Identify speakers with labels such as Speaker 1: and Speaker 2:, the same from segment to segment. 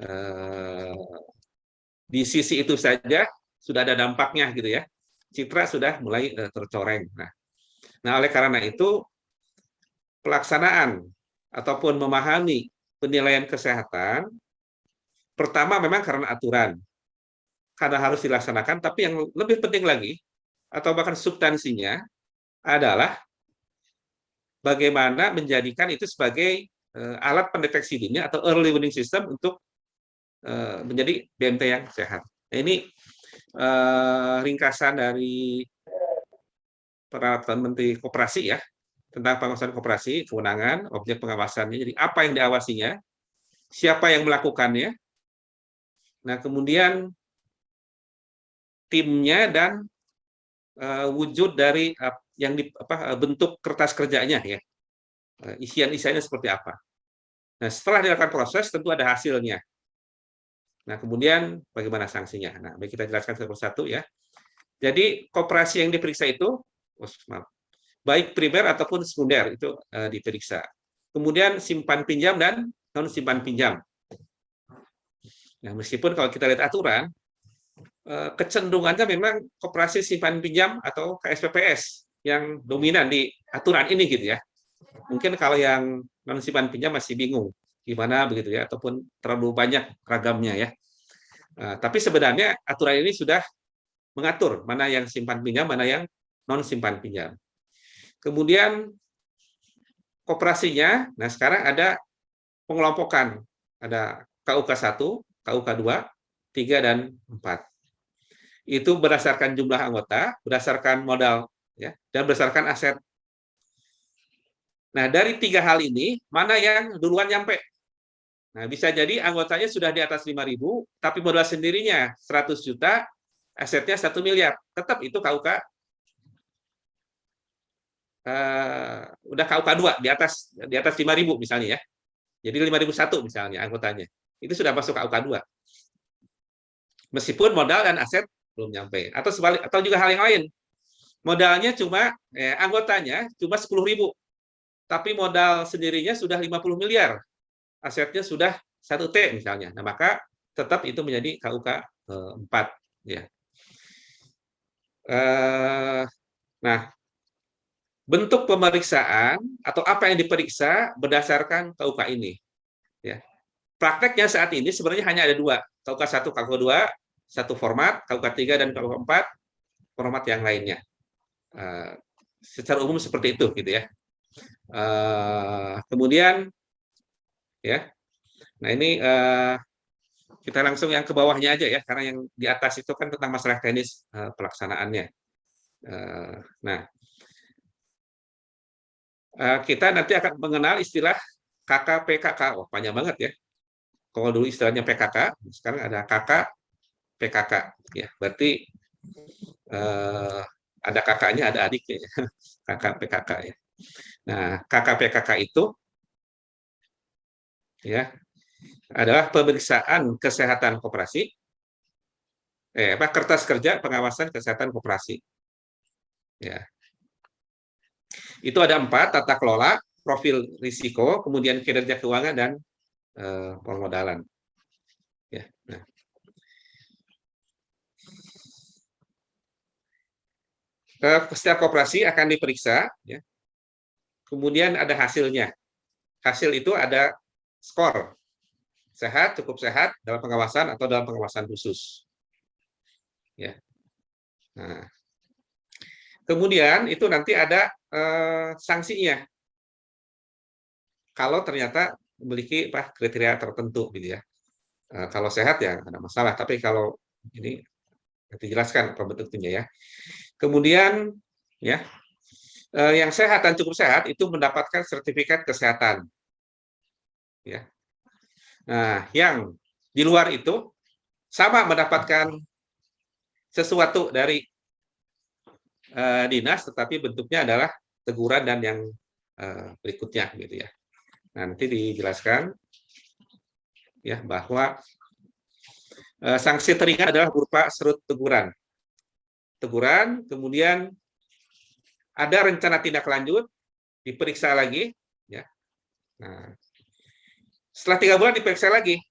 Speaker 1: eh, di sisi itu saja sudah ada dampaknya gitu ya. Citra sudah mulai tercoreng. Nah, oleh karena itu pelaksanaan ataupun memahami penilaian kesehatan pertama memang karena aturan, karena harus dilaksanakan, tapi yang lebih penting lagi atau bahkan substansinya adalah bagaimana menjadikan itu sebagai alat pendeteksi dini atau early warning system untuk menjadi BMT yang sehat. Nah, ini ringkasan dari peraturan Menteri Koperasi ya tentang pengawasan koperasi, kewenangan, objek pengawasannya. Jadi apa yang diawasinya, siapa yang melakukannya, nah kemudian timnya dan wujud dari yang bentuk kertas kerjanya ya, isian-isiannya seperti apa. Nah setelah dilakukan proses tentu ada hasilnya. Nah kemudian bagaimana sanksinya. Nah baik kita jelaskan satu persatu ya. Jadi koperasi yang diperiksa itu baik primer ataupun sekunder itu diperiksa. Kemudian simpan pinjam dan non simpan pinjam. Nah, meskipun kalau kita lihat aturan, kecenderungannya memang koperasi simpan pinjam atau KSPPS yang dominan di aturan ini gitu ya. Mungkin kalau yang non simpan pinjam masih bingung gimana begitu ya, ataupun terlalu banyak ragamnya ya. Tapi sebenarnya aturan ini sudah mengatur mana yang simpan pinjam, mana yang non simpan pinjam. Kemudian koperasinya, nah sekarang ada pengelompokan, ada KUK 1, KUK 2, 3, dan 4. Itu berdasarkan jumlah anggota, berdasarkan modal, ya, dan berdasarkan aset. Nah, dari 3 hal ini, mana yang duluan nyampe? Nah, bisa jadi anggotanya sudah di atas 5.000, tapi modal sendirinya 100 juta, asetnya 1 miliar. Tetap itu KUK, udah KUK 2, di atas 5.000 misalnya ya. Jadi 5.001 misalnya anggotanya. Itu sudah masuk KUK 2. Meskipun modal dan aset belum nyampe. Atau sebalik, atau juga hal yang lain. Modalnya cuma anggotanya cuma 10.000, tapi modal sendirinya sudah 50 miliar. Asetnya sudah 1T misalnya. Nah, maka tetap itu menjadi KUK 4 ya. Nah, bentuk pemeriksaan atau apa yang diperiksa berdasarkan KUK ini ya. Prakteknya saat ini sebenarnya hanya ada 2, KUK 1, KUK 2, satu format, KUK 3 dan KUK 4 format yang lainnya. Secara umum seperti itu gitu ya. Kemudian ya, nah ini kita langsung yang ke bawahnya aja ya, karena yang di atas itu kan tentang masalah teknis pelaksanaannya. Nah, kita nanti akan mengenal istilah KK-PKK. Oh, panjang banget ya. Kalau dulu istilahnya PKK, sekarang ada KK-PKK. Ya, berarti ada kakaknya, ada adiknya. KK-PKK ya. Nah, KK-PKK itu ya adalah pemeriksaan kesehatan koperasi, kertas kerja pengawasan kesehatan koperasi. Ya. Itu ada 4, tata kelola, profil risiko, kemudian kinerja keuangan, dan permodalan. Ya. Nah. Setiap koperasi akan diperiksa, ya. Kemudian ada hasilnya. Hasil itu ada skor, sehat, cukup sehat, dalam pengawasan atau dalam pengawasan khusus. Ya. Nah. Kemudian itu nanti ada sanksinya. Kalau ternyata memiliki kriteria tertentu, gitu ya. Kalau sehat ya ada masalah, tapi kalau ini nanti jelaskan apa bentuknya ya. Kemudian ya, yang sehat dan cukup sehat itu mendapatkan sertifikat kesehatan. Ya. Nah, yang di luar itu sama mendapatkan sesuatu dari dinas, tetapi bentuknya adalah teguran dan yang berikutnya gitu ya. Nah, nanti dijelaskan ya bahwa sanksi teringan adalah berupa serut teguran. Teguran, kemudian ada rencana tindak lanjut, diperiksa lagi, ya. Nah, setelah 3 bulan diperiksa lagi.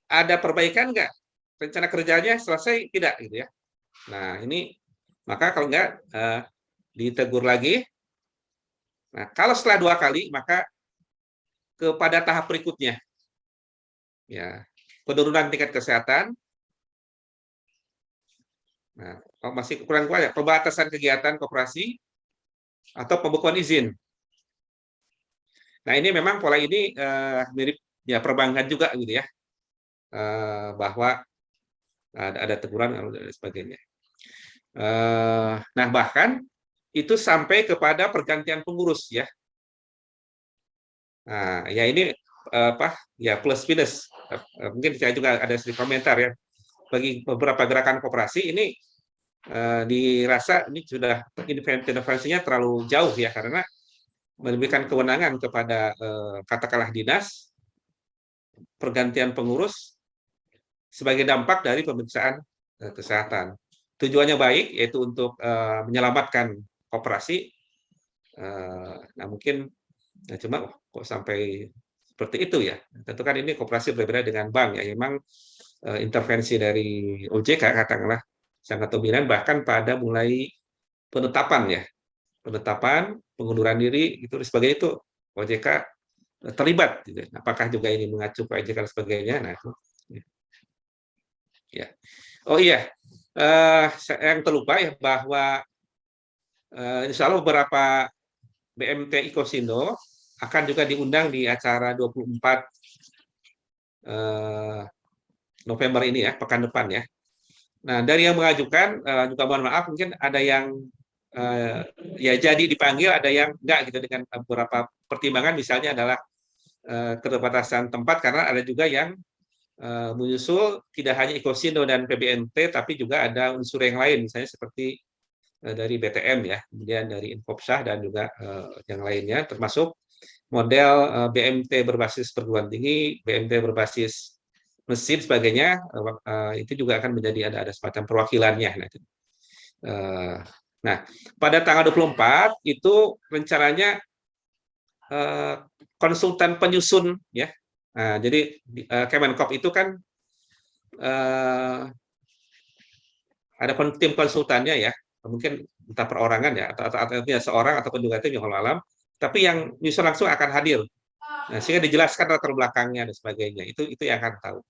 Speaker 1: ada perbaikan nggak? Rencana kerjanya selesai tidak gitu ya. Nah, ini maka kalau nggak ditegur lagi. Nah, kalau setelah 2 kali, maka kepada tahap berikutnya, ya penurunan tingkat kesehatan. Nah, kalau masih kurang kuat ya pembatasan kegiatan koperasi atau pembekuan izin. Nah, ini memang pola ini mirip ya perbankan juga gitu ya, bahwa ada teguran dan sebagainya. Nah, bahkan itu sampai kepada pergantian pengurus ya. Nah, ya ini apa ya plus minus. Mungkin saya juga ada sedikit komentar ya. Bagi beberapa gerakan koperasi ini dirasa ini sudah intervensinya terlalu jauh ya, karena memberikan kewenangan kepada katakanlah dinas pergantian pengurus sebagai dampak dari pemeriksaan kesehatan. Tujuannya baik, yaitu untuk menyelamatkan koperasi. Nah, mungkin cuma kok sampai seperti itu ya. Tentu kan ini koperasi berbeda dengan bank ya. Memang intervensi dari OJK katakanlah sangat dominan, bahkan pada mulai penetapan ya, penetapan pengunduran diri itu sebagainya itu OJK terlibat. Gitu. Apakah juga ini mengacu ke OJK dan sebagainya? Nah, itu. Ya. Oh iya, yang terlupa ya bahwa insya Allah beberapa BMT Ikosindo akan juga diundang di acara 24 November ini ya, pekan depan ya. Nah, dari yang mengajukan juga mohon maaf mungkin ada yang ya jadi dipanggil, ada yang enggak gitu dengan beberapa pertimbangan, misalnya adalah keterbatasan tempat, karena ada juga yang menyusul tidak hanya Ikosindo dan PBNT tapi juga ada unsur yang lain, misalnya seperti dari BTM ya, kemudian dari Infopsah dan juga yang lainnya, termasuk model BMT berbasis perguruan tinggi, BMT berbasis mesin sebagainya, itu juga akan menjadi ada semacam perwakilannya. Nah, pada tanggal 24 itu rencananya konsultan penyusun ya. Nah, jadi Kemenkop itu kan ada tim konsultannya ya, mungkin entah perorangan ya, atau seorang ataupun juga tim yang alam, tapi yang nyusun langsung akan hadir. Nah, sehingga dijelaskan latar belakangnya dan sebagainya. Itu yang akan tahu.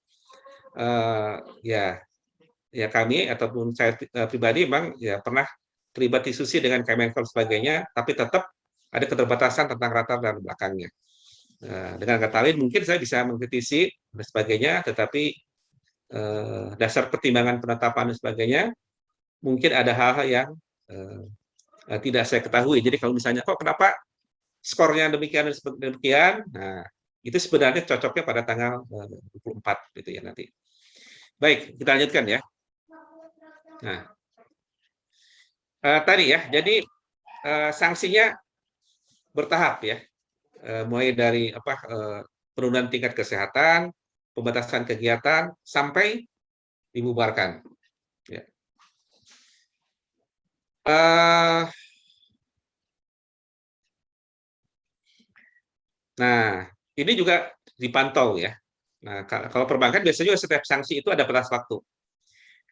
Speaker 1: Ya, ya kami ataupun saya pribadi memang ya pernah terlibat diskusi dengan Kemenkop sebagainya, tapi tetap ada keterbatasan tentang latar belakangnya. Dengan kata lain, mungkin saya bisa mengkritisi dan sebagainya, tetapi dasar pertimbangan penetapan dan sebagainya, mungkin ada hal-hal yang tidak saya ketahui. Jadi kalau misalnya, kok kenapa skornya demikian dan demikian, nah itu sebenarnya cocoknya pada tanggal 24 gitu ya nanti. Baik, kita lanjutkan ya. Nah, tadi ya, jadi sanksinya bertahap ya, mulai dari penurunan tingkat kesehatan, pembatasan kegiatan, sampai dibubarkan. Ya. Nah, ini juga dipantau ya. Nah, kalau perbankan biasanya juga setiap sanksi itu ada batas waktu.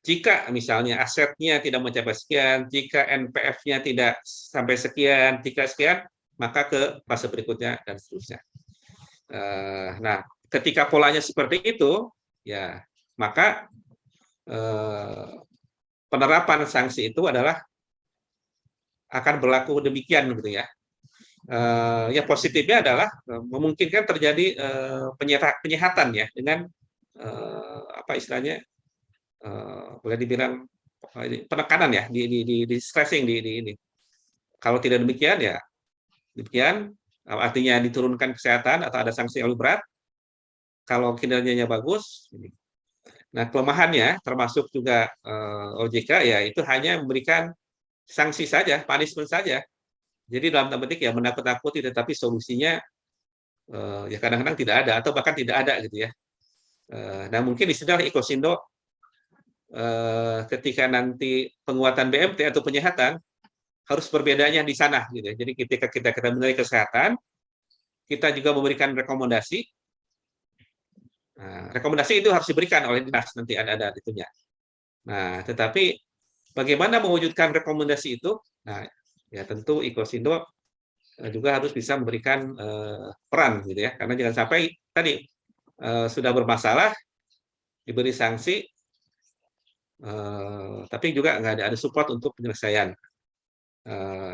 Speaker 1: Jika misalnya asetnya tidak mencapai sekian, jika NPF-nya tidak sampai sekian, jika sekian, maka ke fase berikutnya dan seterusnya. Nah, ketika polanya seperti itu, ya maka penerapan sanksi itu adalah akan berlaku demikian gitu ya. Ya positifnya adalah memungkinkan terjadi penyehatan ya dengan apa istilahnya boleh dibilang penekanan ya di stressing di ini. Kalau tidak demikian ya demikian, artinya diturunkan kesehatan atau ada sanksi yang lebih berat. Kalau kinerjanya bagus. Nah, kelemahannya termasuk juga OJK ya itu hanya memberikan sanksi saja, punishment saja. Jadi dalam tanda petik ya menakut-nakuti, tetapi solusinya ya kadang-kadang tidak ada atau bahkan tidak ada gitu ya. Nah, mungkin di sini Ikosindo ketika nanti penguatan BMT atau penyehatan harus berbedanya di sana gitu ya. Jadi ketika kita menilai kesehatan, kita juga memberikan rekomendasi. Nah, rekomendasi itu harus diberikan oleh dinas, nanti ada itunya. Nah, tetapi bagaimana mewujudkan rekomendasi itu? Nah, ya tentu Ikosindo juga harus bisa memberikan peran gitu ya, karena jangan sampai tadi sudah bermasalah diberi sanksi, tapi juga nggak ada support untuk penyelesaian.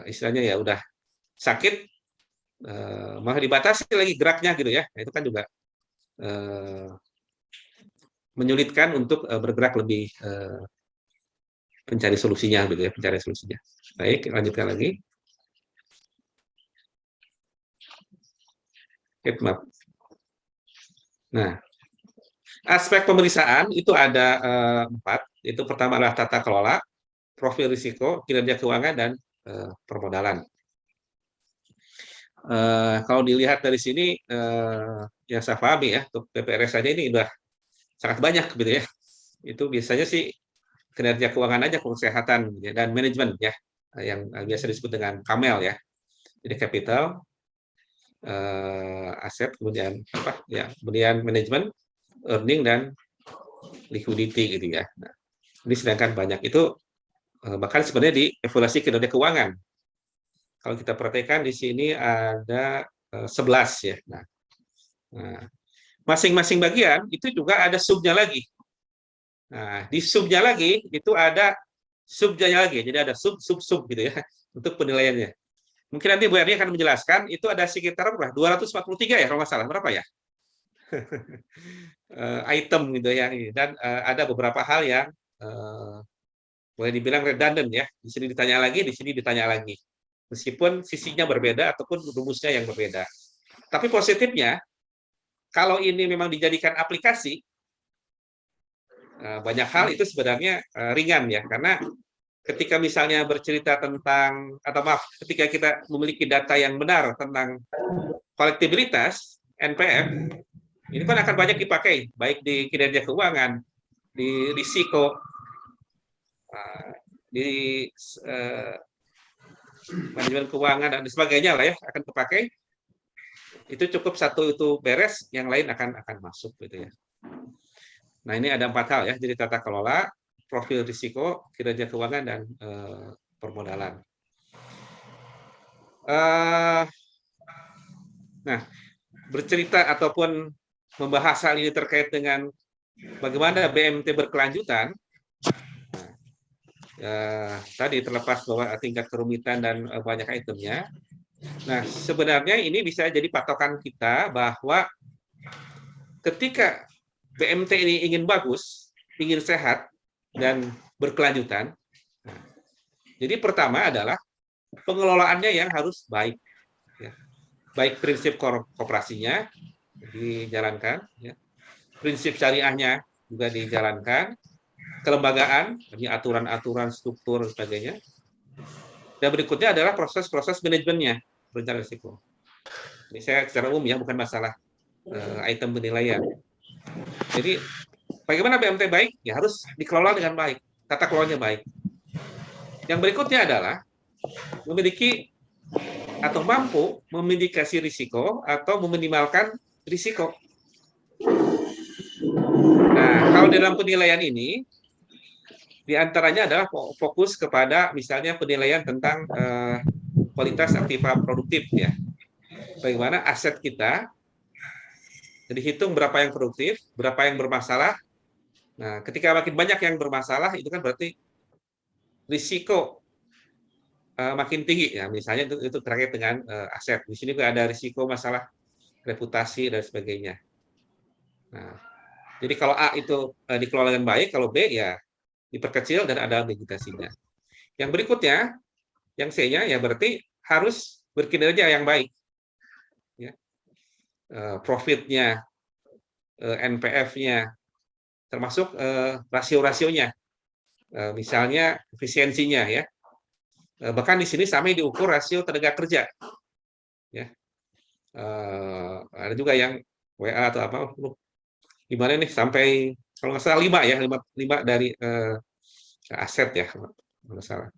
Speaker 1: Istilahnya ya udah sakit, malah dibatasi lagi geraknya gitu ya. Nah, itu kan juga menyulitkan untuk bergerak lebih, mencari solusinya gitu ya, mencari solusinya. Baik, lanjutkan lagi. Oke, maaf. Nah, aspek pemeriksaan itu ada 4. Itu pertama adalah tata kelola, profil risiko, kinerja keuangan, dan permodalan. Kalau dilihat dari sini, yang saya pahami ya, untuk PPRS saja ini udah sangat banyak gitu ya. Itu biasanya sih kinerja keuangan aja, kesehatan gitu ya, dan manajemen ya, yang biasa disebut dengan KAMEL ya. Jadi capital, aset, kemudian apa ya, kemudian manajemen, earning, dan liquidity gitu ya. Nah, ini sedangkan banyak itu bahkan sebenarnya di evaluasi kinerja keuangan. Kalau kita perhatikan di sini ada 11 ya. Nah, masing-masing bagian itu juga ada subnya lagi. Nah, di subnya lagi itu ada subnya lagi. Jadi ada sub gitu ya untuk penilaiannya. Mungkin nanti Bu Erni akan menjelaskan, itu ada sekitar berapa? 243 ya kalau nggak salah. Berapa ya? Item gitu ya. Dan ada beberapa hal yang boleh dibilang redundant ya. Di sini ditanya lagi, di sini ditanya lagi. Meskipun sisinya berbeda ataupun rumusnya yang berbeda. Tapi positifnya, kalau ini memang dijadikan aplikasi, banyak hal itu sebenarnya ringan ya, karena ketika misalnya bercerita tentang, atau maaf, ketika kita memiliki data yang benar tentang kolektibilitas NPF, ini kan akan banyak dipakai, baik di kinerja keuangan, di risiko, di manajemen keuangan dan sebagainya lah ya, akan terpakai. Itu cukup satu itu beres, yang lain akan masuk gitu ya. Nah, ini ada 4 hal ya, jadi tata kelola, profil risiko, kinerja keuangan, dan permodalan. Nah, bercerita ataupun membahas hal ini terkait dengan bagaimana BMT berkelanjutan, tadi terlepas bahwa tingkat kerumitan dan banyak itemnya. Nah, sebenarnya ini bisa jadi patokan kita bahwa ketika BMT ini ingin bagus, ingin sehat, dan berkelanjutan, jadi pertama adalah pengelolaannya yang harus baik. Ya. Baik prinsip koperasinya dijalankan, ya. Prinsip syariahnya juga dijalankan, kelembagaan, aturan-aturan, struktur, dan sebagainya. Dan berikutnya adalah proses-proses manajemennya, berencana risiko. Ini saya secara umum ya, bukan masalah item penilaian. Jadi bagaimana BMT baik? Ya harus dikelola dengan baik, tata kelolanya baik. Yang berikutnya adalah memiliki atau mampu memindikasi risiko atau meminimalkan risiko. Nah, kalau dalam penilaian ini, diantaranya adalah fokus kepada misalnya penilaian tentang kualitas aktiva produktif ya. Bagaimana aset kita dihitung berapa yang produktif, berapa yang bermasalah. Nah, ketika makin banyak yang bermasalah, itu kan berarti risiko makin tinggi ya. Misalnya itu terkait dengan aset. Di sini juga ada risiko masalah reputasi dan sebagainya. Nah, jadi kalau A itu dikelola dengan baik, kalau B ya diperkecil dan ada mitigasinya. Yang berikutnya, yang C-nya ya berarti harus berkinerja yang baik. Ya. Profitnya, NPF-nya, termasuk rasio-rasionya. Misalnya efisiensinya ya. Bahkan di sini sampai diukur rasio tenaga kerja. Ya. Ada juga yang WA atau apa, gimana nih sampai kalau nggak salah 5 ya, 5 dari aset ya, nggak salah.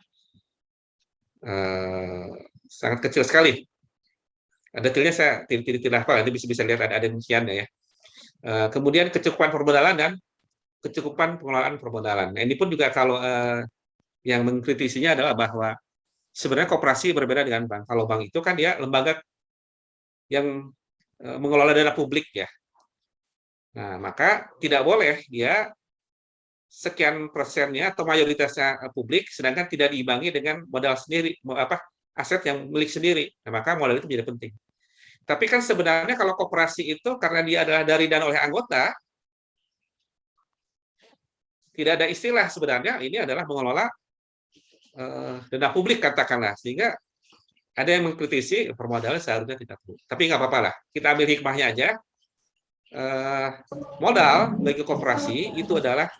Speaker 1: Sangat kecil sekali. Detailnya saya tidak hafal, nanti bisa lihat ada rinciannya ya. Kemudian kecukupan permodalan dan kecukupan pengelolaan permodalan. Nah, ini pun juga kalau yang mengkritisinya adalah bahwa sebenarnya koperasi berbeda dengan bank. Kalau bank itu kan dia lembaga yang mengelola dana publik ya. Nah, maka tidak boleh dia sekian persennya atau mayoritasnya publik, sedangkan tidak diimbangi dengan modal sendiri, aset yang milik sendiri. Nah, maka modal itu menjadi penting. Tapi kan sebenarnya kalau koperasi itu karena dia adalah dari dan oleh anggota, tidak ada istilah sebenarnya ini adalah mengelola dana publik katakanlah, sehingga ada yang mengkritisi permodalan seharusnya tidak perlu. Tapi nggak apa-apa lah, kita ambil hikmahnya aja. Modal bagi koperasi itu adalah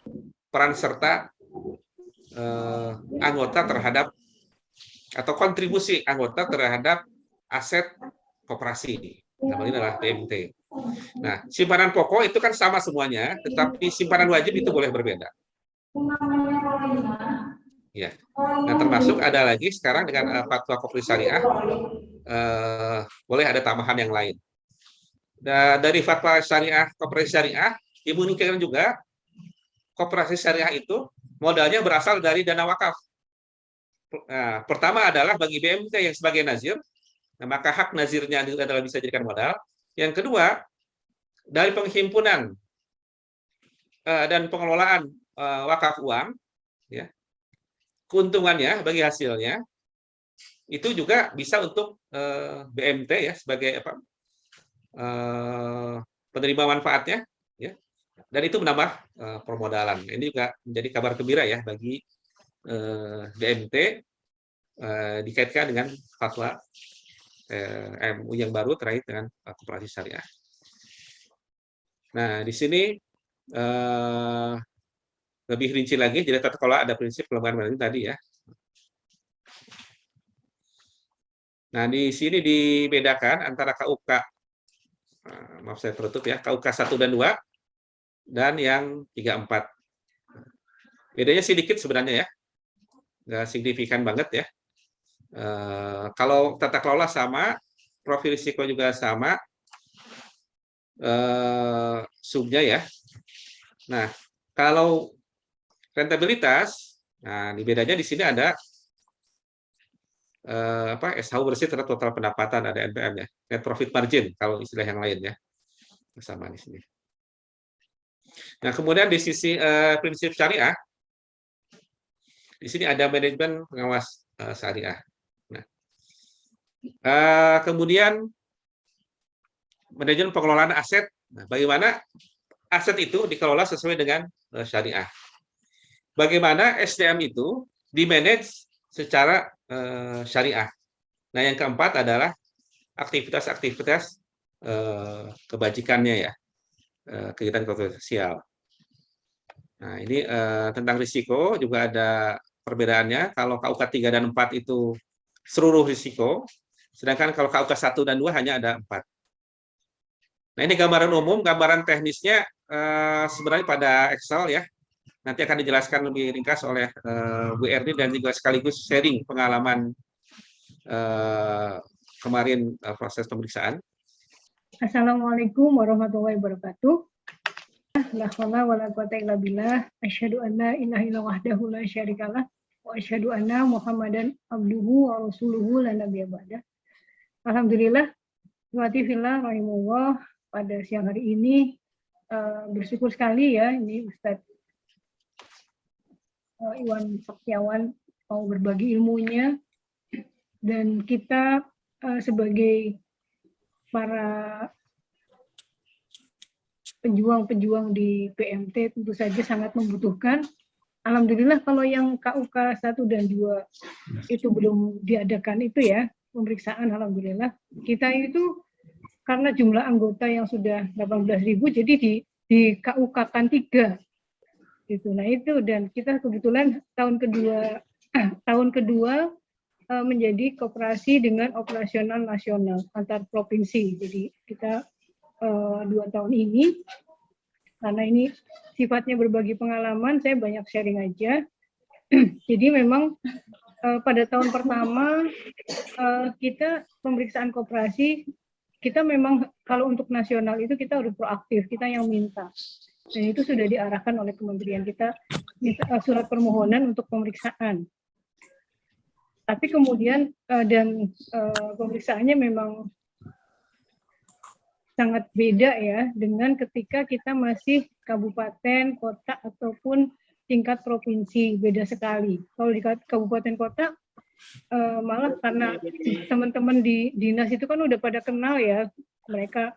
Speaker 1: peran serta anggota terhadap atau kontribusi anggota terhadap aset koperasi. Namanya adalah PMT. Nah, simpanan pokok itu kan sama semuanya, tetapi simpanan wajib itu boleh berbeda. Ya. Nah, termasuk ada lagi sekarang dengan fatwa koperasi syariah, boleh ada tambahan yang lain. Dan dari fatwa syariah koperasi syariah dimungkinkan juga koperasi syariah itu modalnya berasal dari dana wakaf. Nah, pertama adalah bagi BMT yang sebagai nazir, nah, maka hak nazirnya adalah bisa dijadikan modal. Yang kedua, dari penghimpunan dan pengelolaan wakaf uang, ya, keuntungannya bagi hasilnya itu juga bisa untuk BMT ya sebagai penerima manfaatnya, ya, dan itu menambah permodalan. Ini juga menjadi kabar gembira ya bagi BMT dikaitkan dengan fatwa MUI yang baru terkait dengan koperasi syariah. Nah, di sini lebih rinci lagi, jadi tata kelola ada prinsip kelembagaan tadi ya. Nah, di sini dibedakan antara KUK, maaf saya tertutup ya, KUK 1 dan 2, dan yang 3, 4. Bedanya sedikit sebenarnya ya, nggak signifikan banget ya. Kalau tata kelola sama, profil risiko juga sama, subnya ya. Nah, kalau rentabilitas, nah di bedanya di sini ada SHU bersih terhadap total pendapatan, ada NPM ya, net profit margin kalau istilah yang lain ya, sama di sini. Nah, kemudian di sisi prinsip syariah, di sini ada manajemen pengawas syariah. Nah, kemudian manajemen pengelolaan aset. Nah, bagaimana aset itu dikelola sesuai dengan syariah? Bagaimana SDM itu dimanage secara syariah? Nah, yang keempat adalah aktivitas-aktivitas kebajikannya ya, kegiatan sosial. Nah, ini tentang risiko juga ada perbedaannya. Kalau KUK 3 dan 4 itu seluruh risiko, sedangkan kalau KUK 1 dan 2 hanya ada 4. Nah, ini gambaran umum, gambaran teknisnya sebenarnya pada Excel ya. Nanti akan dijelaskan lebih ringkas oleh Bu Erni dan juga sekaligus sharing pengalaman kemarin proses pemeriksaan.
Speaker 2: Assalamualaikum warahmatullahi wabarakatuh. La haula wala quwata illa billah. Asyhadu an la ilaha illallah wahdahu la syarikalah wa asyhadu anna Muhammadan abduhu wa rasuluhu la nabiyya ba'da. Alhamdulillah, wa fillah rahimahullah, pada siang hari ini bersyukur sekali ya ini Ustadz Iwan Setiawan mau berbagi ilmunya, dan kita sebagai para pejuang-pejuang di PMT tentu saja sangat membutuhkan. Alhamdulillah kalau yang KUK 1 dan 2 itu belum diadakan itu ya, pemeriksaan, alhamdulillah. Kita itu karena jumlah anggota yang sudah 18.000, jadi di KUK-kan 3. Gitu. Nah itu, dan kita kebetulan tahun kedua menjadi koperasi dengan operasional nasional antar provinsi. Jadi kita 2 tahun ini, karena ini sifatnya berbagi pengalaman, saya banyak sharing aja. Jadi memang pada tahun pertama kita pemeriksaan koperasi kita memang kalau untuk nasional itu kita harus proaktif, kita yang minta. Dan itu sudah diarahkan oleh kementerian kita surat permohonan untuk pemeriksaan. Tapi kemudian pemeriksaannya memang sangat beda ya dengan ketika kita masih kabupaten, kota ataupun tingkat provinsi, beda sekali. Kalau di kabupaten kota malah karena teman-teman di dinas itu kan udah pada kenal ya, mereka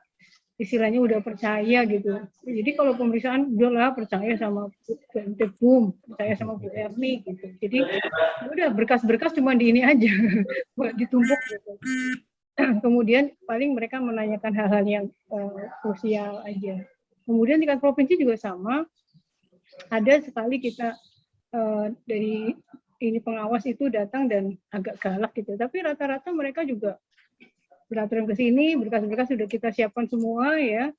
Speaker 2: istilahnya udah percaya gitu. Jadi kalau pemeriksaan udahlah percaya sama PMT BUM, percaya sama Bu Erni gitu. Jadi udah berkas-berkas cuma di ini aja, buat ditumpuk gitu. Kemudian paling mereka menanyakan hal-hal yang krusial aja. Kemudian tingkat provinsi juga sama. Ada sekali kita dari ini pengawas itu datang dan agak galak gitu. Tapi rata-rata mereka juga beraturan ke sini, berkas-berkas sudah kita siapkan semua ya.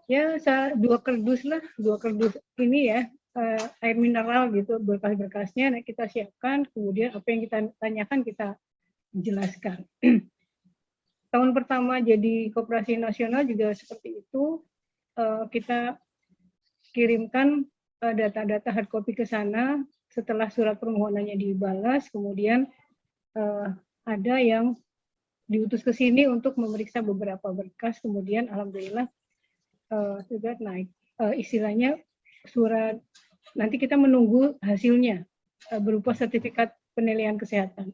Speaker 2: Ya 2 kardus lah, 2 kardus ini ya, air mineral gitu, berkas-berkasnya kita siapkan, kemudian apa yang kita tanyakan kita jelaskan. Tahun pertama jadi Koperasi Nasional juga seperti itu, kita kirimkan data-data hard copy ke sana. Setelah surat permohonannya dibalas, kemudian ada yang diutus ke sini untuk memeriksa beberapa berkas, kemudian alhamdulillah sudah naik. Istilahnya surat, nanti kita menunggu hasilnya berupa sertifikat penilaian kesehatan.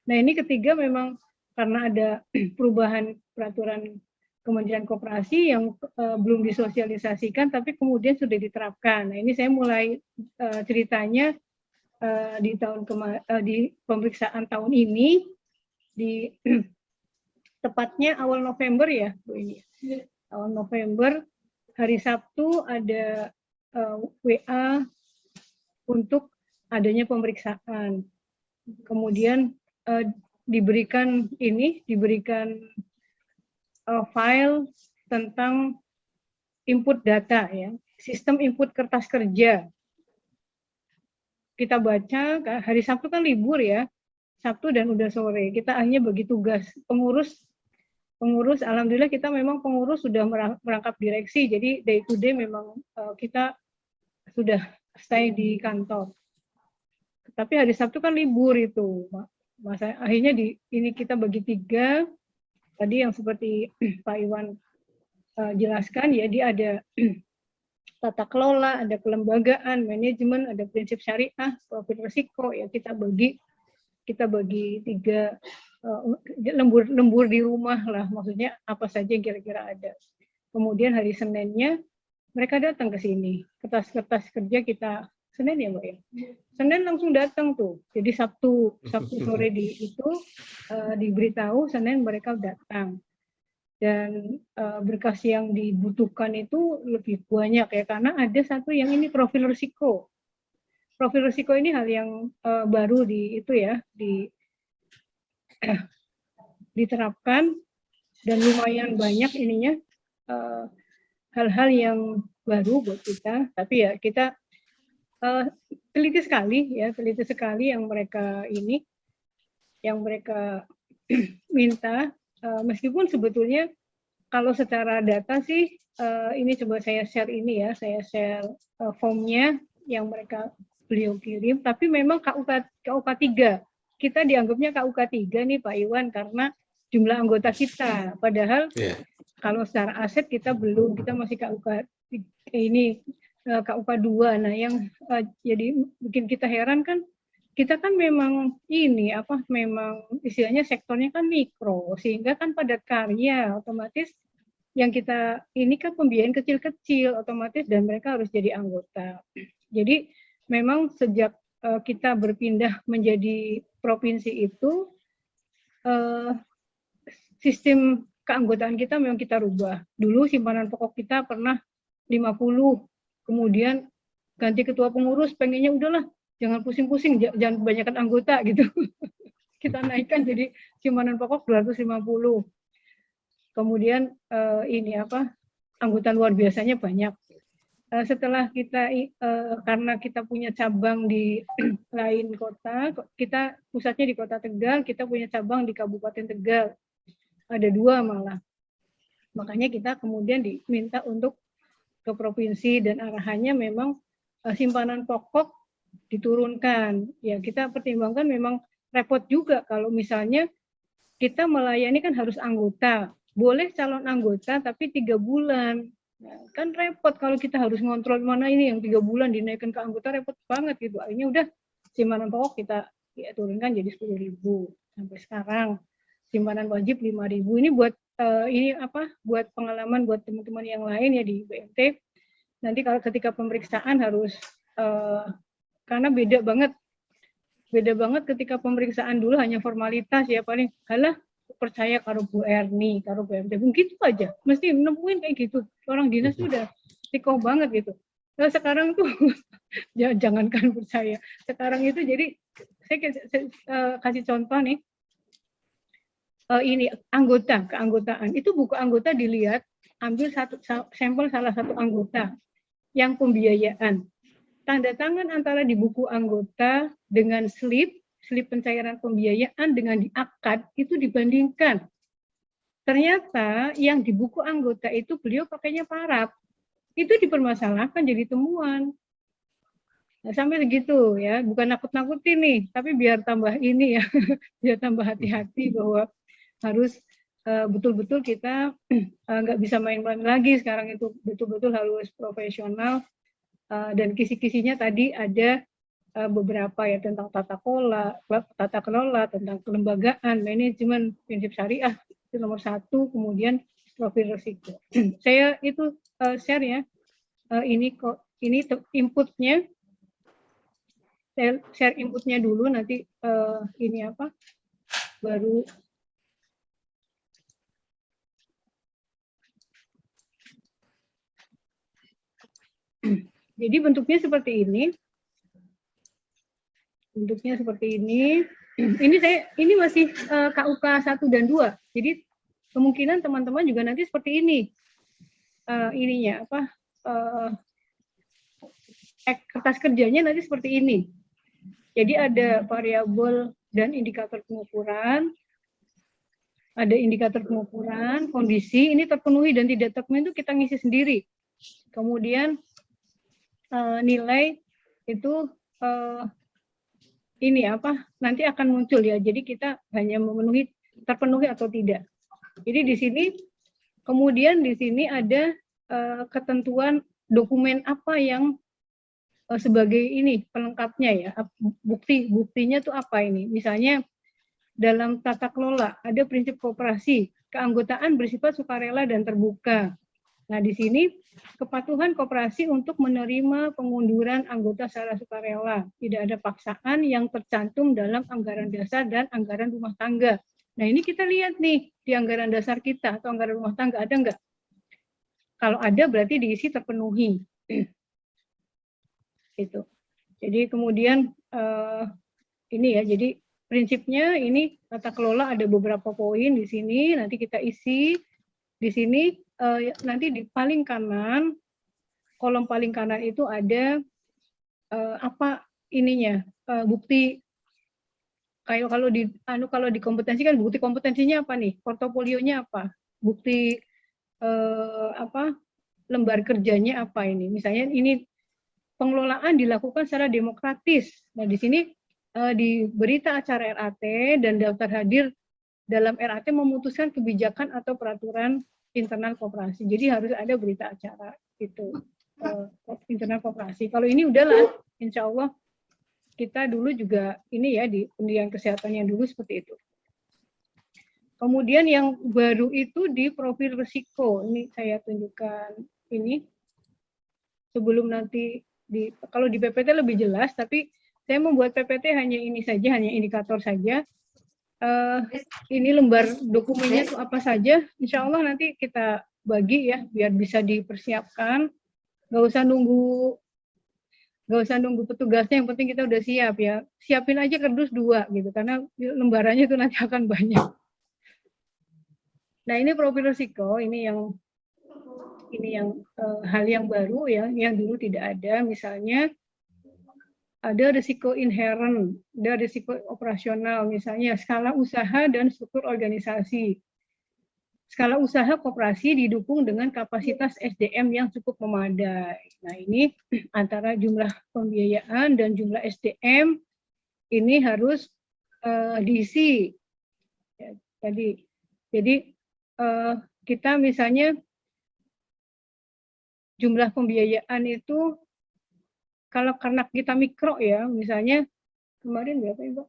Speaker 2: Nah ini ketiga memang karena ada perubahan peraturan Kementerian Koperasi yang belum disosialisasikan, tapi kemudian sudah diterapkan. Nah, ini saya mulai ceritanya di pemeriksaan tahun ini, di tepatnya awal November ya, Bu ini. Awal November, hari Sabtu ada WA untuk adanya pemeriksaan. Kemudian diberikan file tentang input data ya, sistem input kertas kerja. Kita baca, hari Sabtu kan libur ya, Sabtu dan udah sore. Kita hanya bagi tugas pengurus, alhamdulillah kita memang pengurus sudah merangkap direksi, jadi day to day memang kita sudah stay di kantor. Tapi hari Sabtu kan libur itu, akhirnya ini kita bagi 3. Tadi yang seperti Pak Iwan jelaskan ya, dia ada tata kelola, ada kelembagaan, manajemen, ada prinsip syariah, profil risiko ya, kita bagi 3 lembur di rumah lah, maksudnya apa saja yang kira-kira ada. Kemudian hari Seninnya mereka datang ke sini, kertas-kertas kerja kita Senin ya Mbak ya. Senin langsung datang tuh. Jadi Sabtu sore diberitahu, Senin mereka datang. Dan berkas yang dibutuhkan itu lebih banyak ya, karena ada satu yang ini profil risiko. Profil risiko ini hal yang baru diterapkan dan lumayan banyak ininya hal-hal yang baru buat kita. Tapi ya kita teliti sekali yang mereka minta, meskipun sebetulnya kalau secara data sih ini coba saya share formnya yang beliau kirim, tapi memang KUK 3 kita dianggapnya KUK 3 nih Pak Iwan karena jumlah anggota kita, padahal kalau secara aset kita belum, kita masih KUK ini KUK 2. Nah, yang jadi bikin kita heran kan, kita kan memang memang istilahnya sektornya kan mikro, sehingga kan padat karya, otomatis yang kita ini kan pembiayaan kecil-kecil, otomatis dan mereka harus jadi anggota. Jadi memang sejak kita berpindah menjadi provinsi itu, sistem keanggotaan kita memang kita rubah. Dulu simpanan pokok kita pernah 50, kemudian ganti ketua pengurus, pengennya udahlah jangan pusing-pusing, jangan kebanyakan anggota gitu. Kita naikkan jadi simpanan pokok 250. Kemudian anggota luar biasanya banyak. Setelah kita karena kita punya cabang di lain kota, kita pusatnya di Kota Tegal, kita punya cabang di Kabupaten Tegal. Ada 2 malah. Makanya kita kemudian diminta untuk ke provinsi dan arahannya memang simpanan pokok diturunkan. Ya kita pertimbangkan memang repot juga kalau misalnya kita melayani kan harus anggota. Boleh calon anggota tapi 3 bulan. Nah, kan repot kalau kita harus ngontrol mana ini yang 3 bulan dinaikkan ke anggota, repot banget gitu. Akhirnya udah simpanan pokok kita ya, turunkan jadi 10.000 sampai sekarang. Simpanan wajib 5.000. Ini buat buat pengalaman buat teman-teman yang lain ya di BMT. Nanti kalau ketika pemeriksaan harus karena beda banget ketika pemeriksaan dulu hanya formalitas ya, paling halah percaya karo Bu Erni, karo BMT, begitu aja, mesti nemuin kayak gitu. Orang dinas tuh udah tikoh banget gitu. Nah sekarang tuh ya jangankan percaya, sekarang itu jadi saya kasih contoh nih, ini keanggotaan itu buku anggota dilihat, ambil sampel salah satu anggota yang pembiayaan, tanda tangan antara di buku anggota dengan slip pencairan pembiayaan dengan di akad itu dibandingkan. Ternyata yang di buku anggota itu beliau pakainya paraf. Itu dipermasalahkan jadi temuan. Nah, sampai segitu ya, bukan nakut-nakutin nih, tapi biar tambah ini ya, biar tambah hati-hati bahwa harus betul-betul kita nggak bisa main-main lagi sekarang, itu betul-betul harus profesional. Dan kisi-kisinya tadi ada beberapa ya tentang tata kelola, tentang kelembagaan, manajemen, prinsip syariah itu nomor 1, kemudian profil risiko. Saya itu share ya, ini inputnya, saya share inputnya dulu, nanti ini apa baru. Jadi bentuknya seperti ini. Ini masih KUK 1 dan 2. Jadi kemungkinan teman-teman juga nanti seperti ini. Ininya kertas kerjanya nanti seperti ini. Jadi ada variabel dan indikator pengukuran. Ada indikator pengukuran, kondisi ini terpenuhi dan tidak terpenuhi itu kita ngisi sendiri. Kemudian nilai itu ini nanti akan muncul ya. Jadi kita hanya terpenuhi atau tidak. Jadi di sini kemudian di sini ada ketentuan dokumen apa yang sebagai ini pelengkapnya ya. Buktinya tuh apa ini? Misalnya dalam tata kelola ada prinsip koperasi, keanggotaan bersifat sukarela dan terbuka. Nah, di sini kepatuhan koperasi untuk menerima pengunduran anggota secara sukarela. Tidak ada paksaan yang tercantum dalam anggaran dasar dan anggaran rumah tangga. Nah, ini kita lihat nih, di anggaran dasar kita atau anggaran rumah tangga ada nggak? Kalau ada berarti diisi terpenuhi. Itu. Jadi kemudian ini ya, jadi prinsipnya ini tata kelola ada beberapa poin di sini, nanti kita isi. Di sini nanti di paling kanan, kolom paling kanan itu ada bukti. Kalau di kompetensi kan bukti kompetensinya apa nih? Portofolionya apa? Bukti lembar kerjanya apa ini? Misalnya ini pengelolaan dilakukan secara demokratis. Nah, di sini di berita acara RAT dan daftar hadir dalam RAT memutuskan kebijakan atau peraturan internal koperasi. Jadi harus ada berita acara itu internal koperasi. Kalau ini udahlah, insya Allah kita dulu juga ini ya di pendidikan kesehatannya dulu seperti itu. Kemudian yang baru itu di profil risiko. Ini saya tunjukkan ini. Sebelum nanti kalau di PPT lebih jelas, tapi saya membuat PPT hanya ini saja, hanya indikator saja. Ini lembar dokumennya itu apa saja, insya Allah nanti kita bagi ya, biar bisa dipersiapkan. Nggak usah nunggu petugasnya, yang penting kita udah siap ya. Siapin aja kardus 2 gitu, karena lembarannya itu nanti akan banyak. Nah, ini profil risiko, ini yang hal yang baru ya, yang dulu tidak ada. Misalnya ada risiko inherent, ada risiko operasional, misalnya skala usaha dan struktur organisasi. skala usaha koperasi didukung dengan kapasitas SDM yang cukup memadai. Nah, ini antara jumlah pembiayaan dan jumlah SDM ini harus diisi. Ya, tadi, jadi kita misalnya jumlah pembiayaan itu kalau karena kita mikro ya, misalnya kemarin berapa Ibu?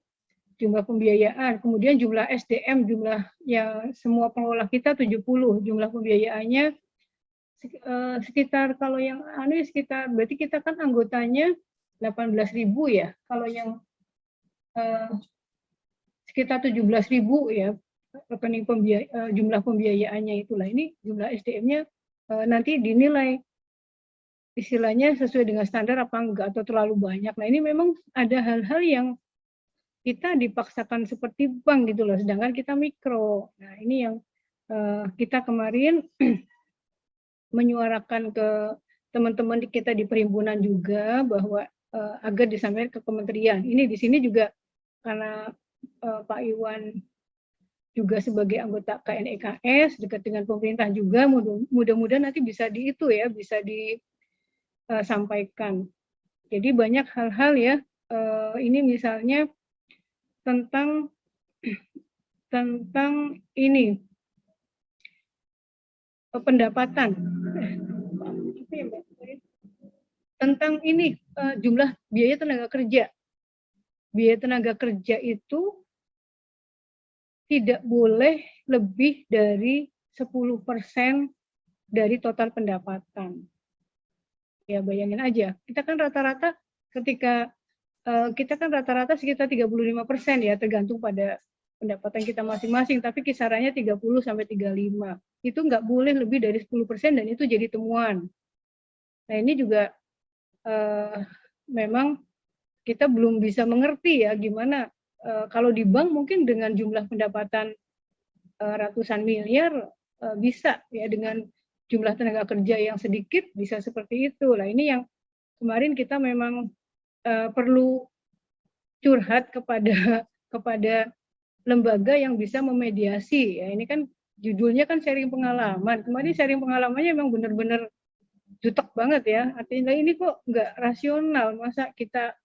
Speaker 2: Jumlah pembiayaan, kemudian jumlah SDM, jumlah ya semua pengelola kita 70, jumlah pembiayaannya sekitar kalau yang sekitar berarti kita kan anggotanya 18.000 ya. Kalau yang sekitar 17.000 ya rekening jumlah pembiayaannya itulah. Ini jumlah SDM-nya nanti dinilai istilahnya sesuai dengan standar apa enggak atau terlalu banyak. Nah, ini memang ada hal-hal yang kita dipaksakan seperti bank gitu loh, sedangkan kita mikro. Nah, ini yang kita kemarin menyuarakan ke teman-teman kita di perhimpunan juga bahwa agar disampaikan ke kementerian. Ini di sini juga karena Pak Iwan juga sebagai anggota KNEKS dekat dengan pemerintah juga, mudah-mudahan nanti bisa bisa disampaikan. Jadi banyak hal-hal ya, ini misalnya tentang ini pendapatan tentang ini jumlah biaya tenaga kerja. Biaya tenaga kerja itu tidak boleh lebih dari 10% dari total pendapatan. Ya bayangin aja, kita kan rata-rata sekitar 35% ya, tergantung pada pendapatan kita masing-masing, tapi kisarannya 30-35. Itu nggak boleh lebih dari 10% dan itu jadi temuan. Nah, ini juga memang kita belum bisa mengerti ya gimana kalau di bank mungkin dengan jumlah pendapatan ratusan miliar bisa ya, dengan jumlah tenaga kerja yang sedikit bisa seperti itu. Nah, ini yang kemarin kita memang perlu curhat kepada lembaga yang bisa memediasi ya. Ini kan judulnya kan sharing pengalaman. Kemarin sharing pengalamannya memang benar-benar jutek banget ya. Artinya ini kok nggak rasional, masa kita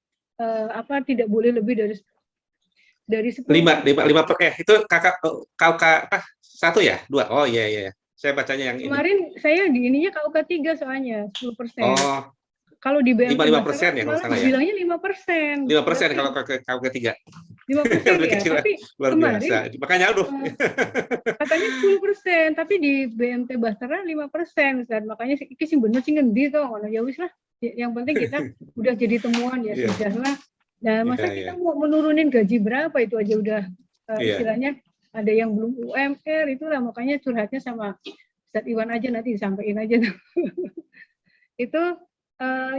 Speaker 2: tidak boleh lebih dari 10.
Speaker 1: Lima itu kakak apa satu ya 2? Oh iya saya bacanya yang
Speaker 2: kemarin ini. Saya di ininya KUK 3 soalnya 10%.
Speaker 1: Oh,
Speaker 2: kalau di BMT
Speaker 1: 5% ya kalau salah ya.
Speaker 2: Bilangnya 5%.
Speaker 1: 5% kalau KUK 3.
Speaker 2: 5% ya,
Speaker 1: kecil,
Speaker 2: tapi
Speaker 1: luar
Speaker 2: kemarin
Speaker 1: biasa. Makanya aduh.
Speaker 2: Katanya 10%, tapi di BMT Bahtera 5%. Dan makanya sih bener sih ngendi toh, ya wis lah. Yang penting kita udah jadi temuan ya sudah lah. Nah, masa kita mau menurunin gaji berapa itu aja udah istilahnya ada yang belum UMR, itulah makanya curhatnya sama Ustadz Iwan aja, nanti disampaikan aja. Itu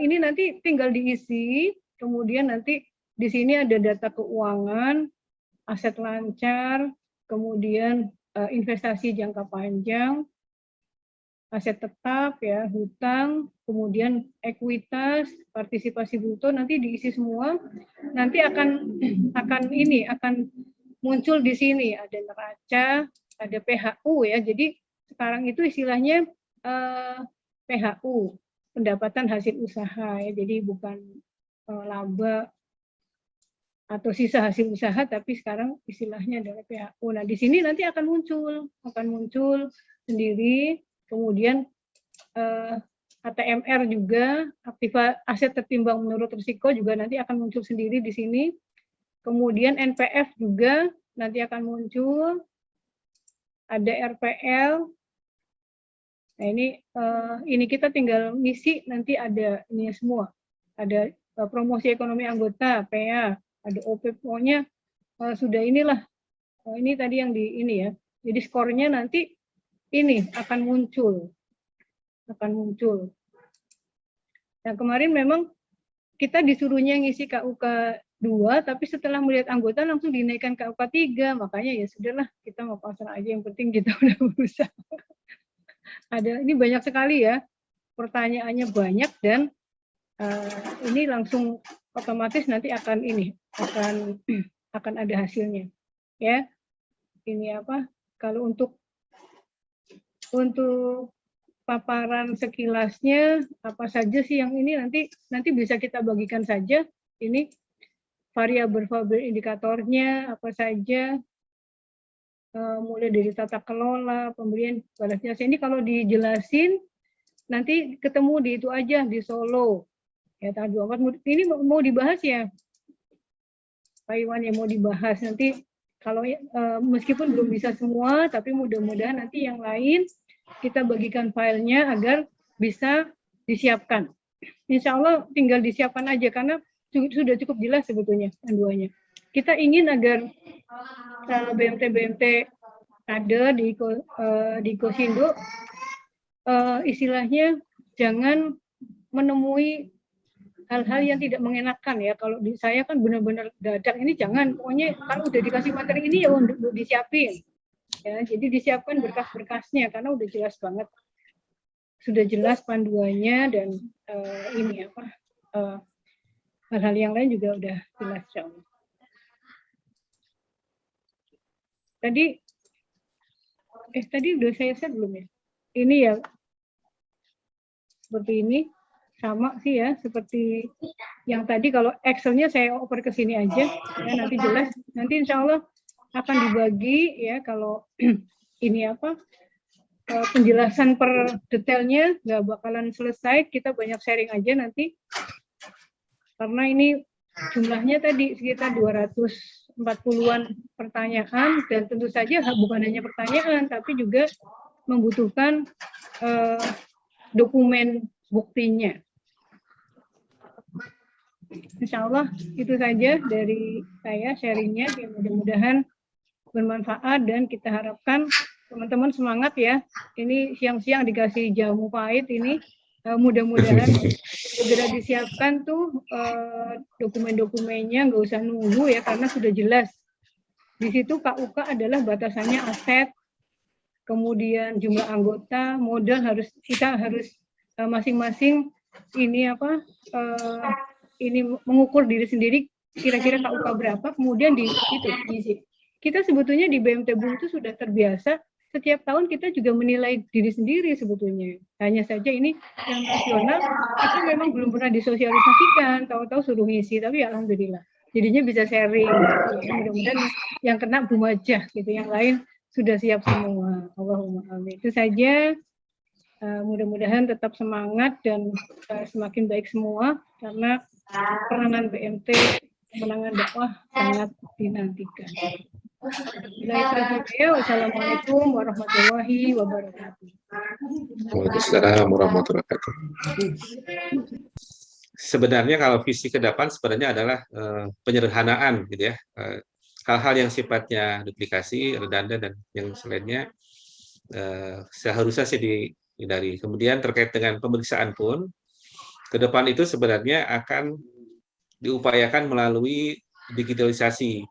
Speaker 2: ini nanti tinggal diisi, kemudian nanti di sini ada data keuangan, aset lancar, kemudian investasi jangka panjang, aset tetap ya, hutang, kemudian ekuitas, partisipasi bruto, nanti diisi semua. Nanti akan muncul di sini ada neraca, ada PHU ya. Jadi sekarang itu istilahnya PHU, pendapatan hasil usaha ya. Jadi bukan laba atau sisa hasil usaha, tapi sekarang istilahnya adalah PHU. Nah, di sini nanti akan muncul sendiri. Kemudian ATMR juga, aset tertimbang menurut risiko juga nanti akan muncul sendiri di sini. Kemudian NPF juga nanti akan muncul. Ada RPL. Nah, ini kita tinggal ngisi, nanti ada ini semua. Ada promosi ekonomi anggota, PA, ada OP, pokoknya sudah inilah. Ini tadi yang di ini ya. Jadi skornya nanti ini akan muncul. Nah, kemarin memang kita disuruhnya ngisi KUK 2, tapi setelah melihat anggota langsung dinaikkan KUK 3, makanya ya sudahlah, kita mau pasrah aja, yang penting kita udah berusaha. Ini banyak sekali ya, pertanyaannya banyak, dan ini langsung otomatis nanti akan ada hasilnya. Ya, ini kalau untuk untuk paparan sekilasnya apa saja sih yang ini nanti bisa kita bagikan saja ini variabel indikatornya apa saja, mulai dari tata kelola, pemberian balas jasa. Ini kalau dijelasin nanti ketemu di itu aja di Solo ya tanggal 24. Ini mau dibahas ya Pak Iwan, yang mau dibahas nanti kalau meskipun belum bisa semua, tapi mudah-mudahan nanti yang lain kita bagikan filenya agar bisa disiapkan. Insya Allah tinggal disiapkan aja karena sudah cukup jelas sebetulnya panduannya. Kita ingin agar BMT ada di Kosindo istilahnya jangan menemui hal-hal yang tidak mengenakan ya. Kalau di saya kan benar-benar dadak, ini jangan, pokoknya kalau udah dikasih materi ini ya untuk disiapin ya. Jadi disiapkan berkas-berkasnya karena udah jelas banget, sudah jelas panduannya dan ini apa hal-hal yang lain juga udah jelas jauh. Tadi udah saya share belum ya? Ini ya seperti ini. Sama sih ya, seperti yang tadi. Kalau Excel-nya saya oper ke sini aja, ya nanti jelas. Nanti insya Allah akan dibagi ya, kalau ini apa, penjelasan per detailnya nggak bakalan selesai, kita banyak sharing aja nanti. Karena ini jumlahnya tadi sekitar 240-an pertanyaan, dan tentu saja bukan hanya pertanyaan, tapi juga membutuhkan dokumen buktinya. Insya Allah itu saja dari saya sharingnya, mudah-mudahan bermanfaat dan kita harapkan teman-teman semangat ya. Ini siang-siang dikasih jamu pahit ini, mudah-mudahan segera disiapkan tuh dokumen-dokumennya, nggak usah nunggu ya karena sudah jelas. Di situ KUK adalah batasannya aset, kemudian jumlah anggota, modal kita harus masing-masing ini apa ini mengukur diri sendiri kira-kira KUK berapa, kemudian diisi. Kita sebetulnya di BMT BUM itu sudah terbiasa, setiap tahun kita juga menilai diri sendiri sebetulnya. Hanya saja ini yang nasional itu memang belum pernah disosialisasikan, tahu-tahu suruh ngisi, tapi alhamdulillah. Jadinya bisa sharing, gitu. Mudah-mudahan yang kena BUM aja, gitu. Yang lain sudah siap semua. Allahumma amin. Itu saja. Mudah-mudahan tetap semangat dan semakin baik semua, karena peranan BMT pemenangan dakwah sangat dinantikan. Wassalamualaikum warahmatullahi wabarakatuh.
Speaker 1: Waalaikumsalam warahmatullahi wabarakatuh. Sebenarnya kalau visi ke depan sebenarnya adalah penyederhanaan gitu ya. Hal-hal yang sifatnya duplikasi, redundan dan yang selainnya seharusnya sih dihindari. Kemudian terkait dengan pemeriksaan pun ke depan itu sebenarnya akan diupayakan melalui digitalisasi.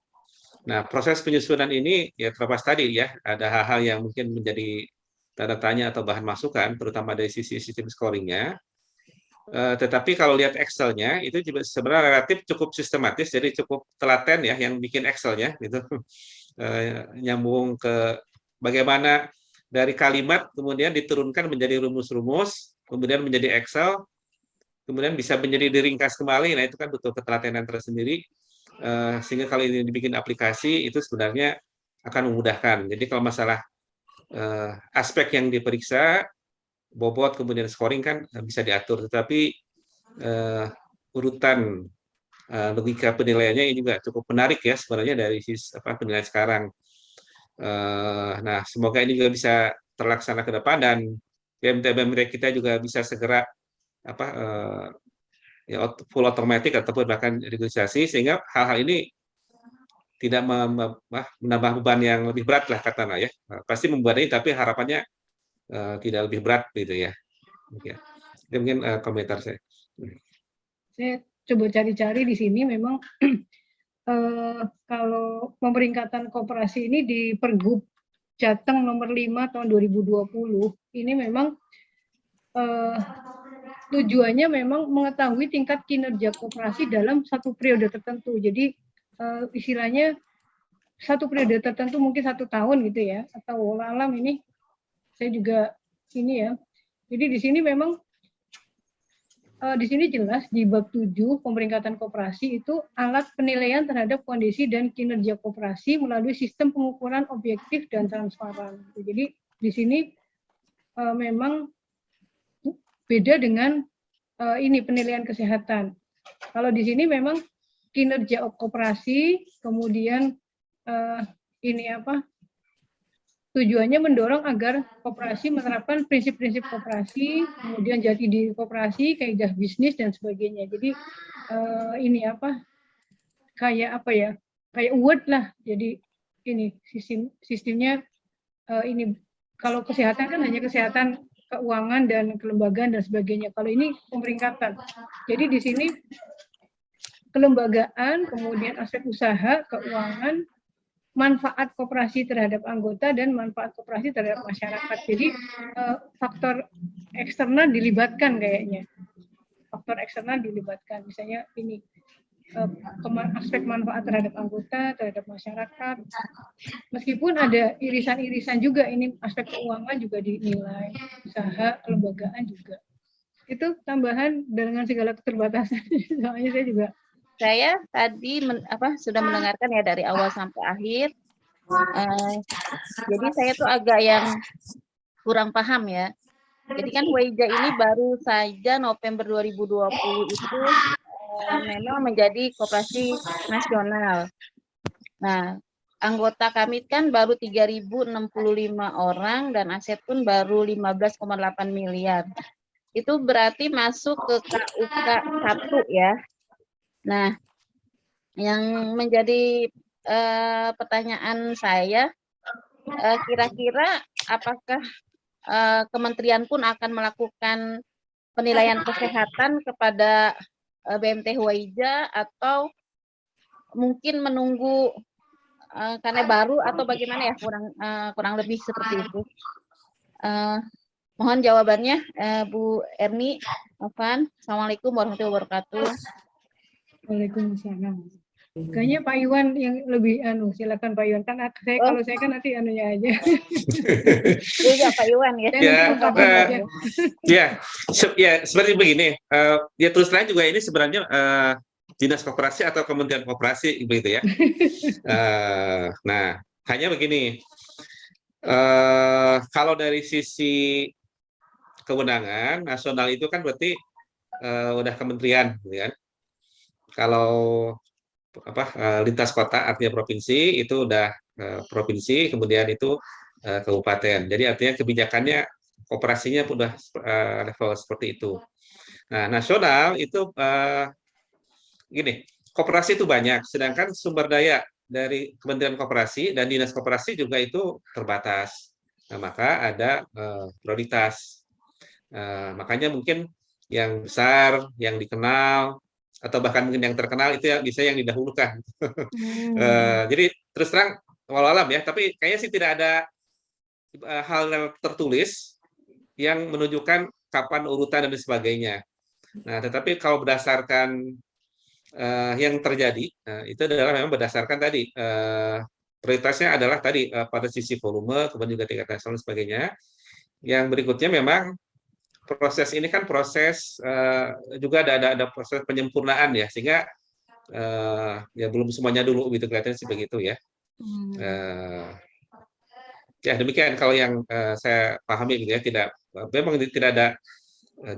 Speaker 1: Nah, proses penyusunan ini ya terlepas tadi ya, ada hal-hal yang mungkin menjadi tanda tanya atau bahan masukan, terutama dari sisi sistem scoring-nya. Tetapi kalau lihat Excel-nya itu juga sebenarnya relatif cukup sistematis, jadi cukup telaten ya yang bikin Excel-nya gitu. Nyambung ke bagaimana dari kalimat kemudian diturunkan menjadi rumus-rumus, kemudian menjadi Excel, kemudian bisa menjadi diringkas kembali. Nah, itu kan butuh ketelatenan tersendiri, sehingga kalau ini dibikin aplikasi itu sebenarnya akan memudahkan. Jadi kalau masalah aspek yang diperiksa, bobot kemudian scoring kan bisa diatur, tetapi urutan logika penilaiannya ini juga cukup menarik ya sebenarnya dari sisi penilaian sekarang. Nah, semoga ini juga bisa terlaksana ke depan dan BMT kita juga bisa segera ya full automatic ataupun bahkan regulasi, sehingga hal-hal ini tidak menambah beban yang lebih berat lah katanya ya. Pasti membebani tapi harapannya tidak lebih berat gitu ya. Itu mungkin komentar saya.
Speaker 2: Saya coba cari-cari di sini memang kalau pemeringkatan koperasi ini di Pergub Jateng nomor 5 tahun 2020 ini memang tujuannya memang mengetahui tingkat kinerja koperasi dalam satu periode tertentu. Jadi istilahnya satu periode tertentu mungkin 1 tahun gitu ya, atau alam ini saya juga ini ya. Jadi di sini memang di sini jelas di bab 7 pemeringkatan koperasi itu alat penilaian terhadap kondisi dan kinerja koperasi melalui sistem pengukuran objektif dan transparan. Jadi di sini memang beda dengan ini penilaian kesehatan. Kalau di sini memang kinerja koperasi, kemudian ini apa? Tujuannya mendorong agar koperasi menerapkan prinsip-prinsip koperasi, kemudian jati diri koperasi, kaidah bisnis dan sebagainya. Jadi ini apa? Kayak apa ya? Kayak word lah. Jadi ini sistemnya ini kalau kesehatan kan hanya kesehatan keuangan dan kelembagaan dan sebagainya. Kalau ini pemeringkatan. Jadi di sini kelembagaan, kemudian aspek usaha, keuangan, manfaat koperasi terhadap anggota dan manfaat koperasi terhadap masyarakat. Jadi faktor eksternal dilibatkan kayaknya. Faktor eksternal dilibatkan. Misalnya ini aspek manfaat terhadap anggota, terhadap masyarakat. Meskipun ada irisan-irisan juga, ini aspek keuangan juga dinilai, usaha, kelembagaan juga. Itu tambahan dengan segala keterbatasan. Soalnya
Speaker 3: saya tadi sudah mendengarkan ya dari awal sampai akhir. Jadi saya tuh agak yang kurang paham ya. Jadi kan Hueja ini baru saja November 2020 itu memang menjadi koperasi nasional. Nah, anggota kami kan baru 3.065 orang dan aset pun baru 15,8 miliar. Itu berarti masuk ke KUK 1 ya. Nah, yang menjadi pertanyaan saya, kira-kira apakah kementerian pun akan melakukan penilaian kesehatan kepada BMT Huaija atau mungkin menunggu karena baru atau bagaimana ya, kurang lebih seperti itu. Mohon jawabannya Bu Erni Novan. Assalamualaikum warahmatullahi wabarakatuh.
Speaker 2: Waalaikumsalam. Kayaknya Pak Iwan yang lebih silakan Pak Iwan, kan kalau saya kan nanti anunya aja.
Speaker 3: Iya Pak Iwan ya.
Speaker 1: Ya, seperti begini. Ya terus terang juga ini sebenarnya Dinas Koperasi atau Kementerian Koperasi begitu ya. Nah, hanya begini. Kalau dari sisi kewenangan nasional itu kan berarti udah kementerian, gitu kan. Kalau lintas kota artinya provinsi itu udah provinsi, kemudian itu kabupaten. Jadi artinya kebijakannya koperasinya udah level seperti itu. Nah, nasional itu gini, koperasi itu banyak, sedangkan sumber daya dari Kementerian Koperasi dan Dinas Koperasi juga itu terbatas. Nah, maka ada prioritas. Makanya mungkin yang besar, yang dikenal, atau bahkan mungkin yang terkenal itu bisa yang didahulukan. Jadi terus terang walau alam ya, tapi kayaknya sih tidak ada hal yang tertulis yang menunjukkan kapan urutan dan sebagainya. Nah, tetapi kalau berdasarkan yang terjadi, itu adalah memang berdasarkan tadi prioritasnya adalah tadi pada sisi volume, kemudian juga tingkat nasional dan sebagainya. Yang berikutnya memang proses ini kan proses juga ada proses penyempurnaan ya, sehingga ya belum semuanya dulu gitu kelihatannya sih begitu ya. Ya demikian kalau yang saya pahami gitu ya, memang tidak ada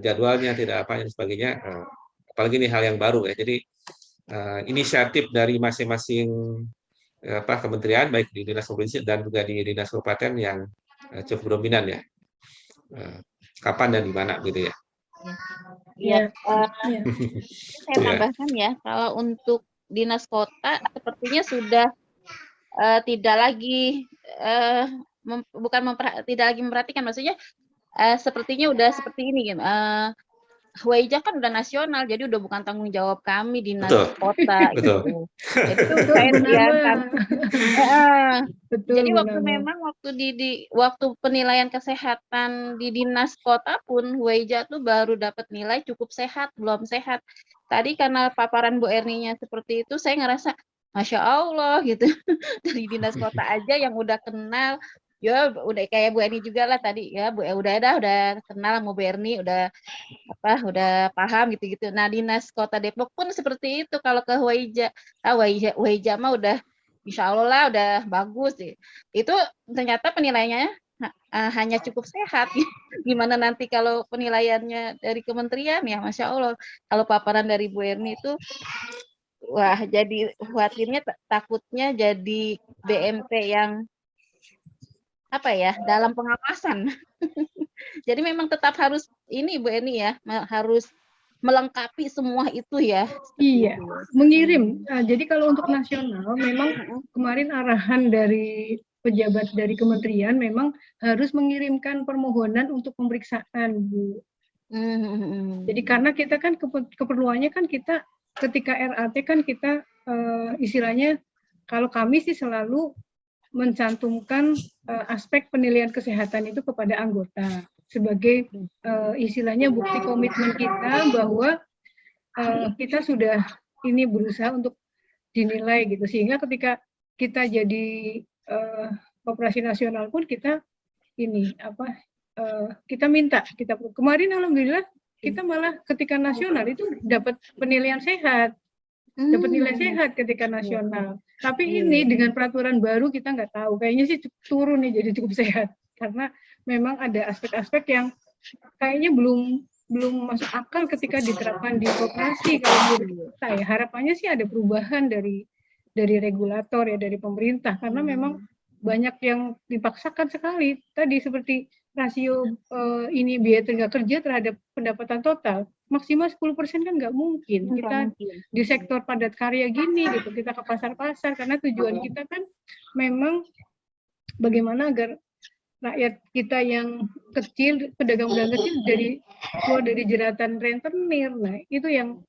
Speaker 1: jadwalnya, tidak apa dan sebagainya, apalagi ini hal yang baru ya. Jadi inisiatif dari masing-masing kementerian baik di dinas provinsi dan juga di dinas kabupaten yang cukup dominan ya. Kapan dan di mana gitu ya.
Speaker 3: Iya. Saya tambahkan ya, kalau untuk dinas kota sepertinya sudah tidak lagi tidak lagi memperhatikan, maksudnya sepertinya udah seperti ini gitu. Huaija kan udah nasional, jadi udah bukan tanggung jawab kami dinas kota gitu. Jadi saya biarkan. Jadi waktu penilaian kesehatan di dinas kota pun Huaija tuh baru dapat nilai cukup sehat, belum sehat. Tadi karena paparan Bu Erninya seperti itu, saya ngerasa Masya Allah gitu. Dari dinas kota aja yang udah kenal Ya udah kayak Bu Eni juga lah tadi ya, udah kenal sama Bu Erni, udah paham gitu-gitu. Nah, Dinas Kota Depok pun seperti itu. Kalau ke Huaija mah udah insya Allah lah udah bagus sih. Itu ternyata penilaiannya hanya cukup sehat. Gimana nanti kalau penilaiannya dari kementerian ya, Masya Allah. Kalau paparan dari Bu Erni itu, wah jadi khawatirnya takutnya jadi BMT yang apa ya, dalam pengawasan. Jadi memang tetap harus ini Bu Eni ya, harus melengkapi semua itu ya.
Speaker 2: Iya, mengirim. Jadi kalau untuk nasional, memang kemarin arahan dari pejabat dari kementerian memang harus mengirimkan permohonan untuk pemeriksaan, Bu. Jadi karena kita kan keperluannya kan kita ketika RAT kan kita istilahnya kalau kami sih selalu mencantumkan aspek penilaian kesehatan itu kepada anggota sebagai istilahnya bukti komitmen kita bahwa kita sudah ini berusaha untuk dinilai gitu, sehingga ketika kita jadi operasi nasional pun kita ini kita minta, kita kemarin alhamdulillah kita malah ketika nasional itu dapat penilaian sehat, dapat nilai sehat ketika nasional. Tapi ini dengan peraturan baru kita nggak tahu, kayaknya sih turun nih jadi cukup sehat karena memang ada aspek-aspek yang kayaknya belum masuk akal ketika diterapkan di koperasi. Kalau menurut saya harapannya sih ada perubahan dari regulator ya, dari pemerintah, karena memang banyak yang dipaksakan sekali tadi seperti rasio ini biaya tenaga kerja terhadap pendapatan total maksimal 10% kan nggak mungkin. Kita di sektor padat karya gini gitu, kita ke pasar-pasar karena tujuan kita kan memang bagaimana agar rakyat kita yang kecil, pedagang-pedagang kecil keluar dari jeratan rentenir. Nah, itu yang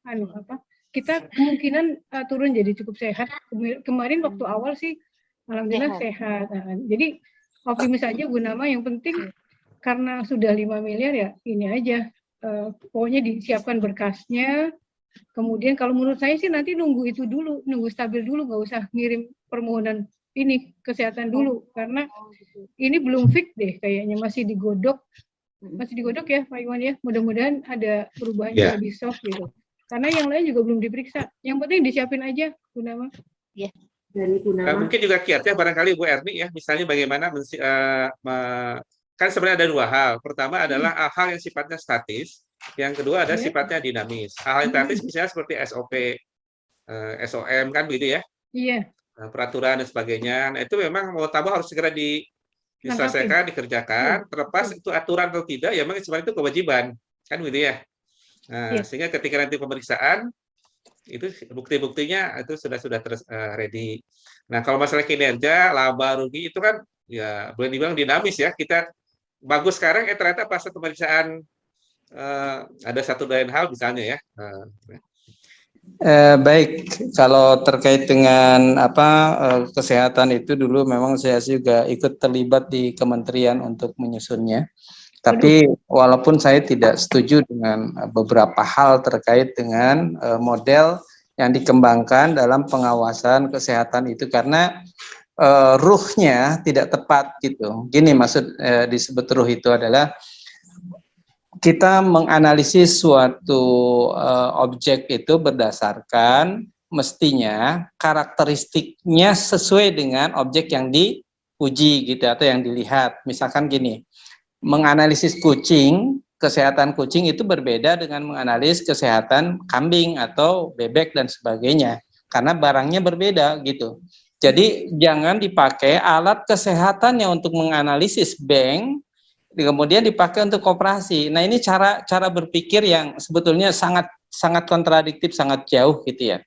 Speaker 2: kita kemungkinan turun jadi cukup sehat. Kemarin waktu awal sih alhamdulillah sehat. Jadi optimis aja Bu Nama, yang penting karena sudah 5 miliar ya ini aja. Pokoknya disiapkan berkasnya. Kemudian kalau menurut saya sih nanti nunggu itu dulu, nunggu stabil dulu, nggak usah ngirim permohonan ini kesehatan dulu, karena ini belum fix deh kayaknya, masih digodok ya Pak Iwan ya. Mudah-mudahan ada perubahan yang lebih soft gitu. Karena yang lain juga belum diperiksa. Yang penting disiapin aja Bu Nama.
Speaker 3: Iya.
Speaker 1: Mungkin juga kiatnya barangkali Bu Erni ya, misalnya bagaimana kan sebenarnya ada dua hal. Pertama adalah hal yang sifatnya statis, yang kedua ada sifatnya dinamis. Hal yang statis misalnya seperti SOP, SOM kan begitu ya.
Speaker 2: Iya.
Speaker 1: Peraturan dan sebagainya. Nah, itu memang mau tambah harus segera diselesaikan, dikerjakan. Terlepas itu aturan atau tidak, ya memang sebenarnya itu kewajiban, kan gitu ya. Nah, sehingga ketika nanti pemeriksaan itu bukti-buktinya itu sudah ready. Nah, kalau masalah kinerja, laba rugi itu kan ya boleh dibilang dinamis ya. Kita bagus sekarang, ternyata pas pemeriksaan ada satu lain hal misalnya ya.
Speaker 4: Baik, kalau terkait dengan kesehatan itu dulu memang saya juga ikut terlibat di kementerian untuk menyusunnya. Tapi walaupun saya tidak setuju dengan beberapa hal terkait dengan model yang dikembangkan dalam pengawasan kesehatan itu, karena ruhnya tidak tepat gitu. Gini maksud disebut ruh itu adalah kita menganalisis suatu objek itu berdasarkan mestinya karakteristiknya sesuai dengan objek yang diuji gitu atau yang dilihat. Misalkan gini, menganalisis kucing, kesehatan kucing itu berbeda dengan menganalisis kesehatan kambing atau bebek dan sebagainya, karena barangnya berbeda gitu. Jadi jangan dipakai alat kesehatannya untuk menganalisis bank, kemudian dipakai untuk koperasi. Nah, ini cara berpikir yang sebetulnya sangat kontradiktif, sangat jauh gitu ya.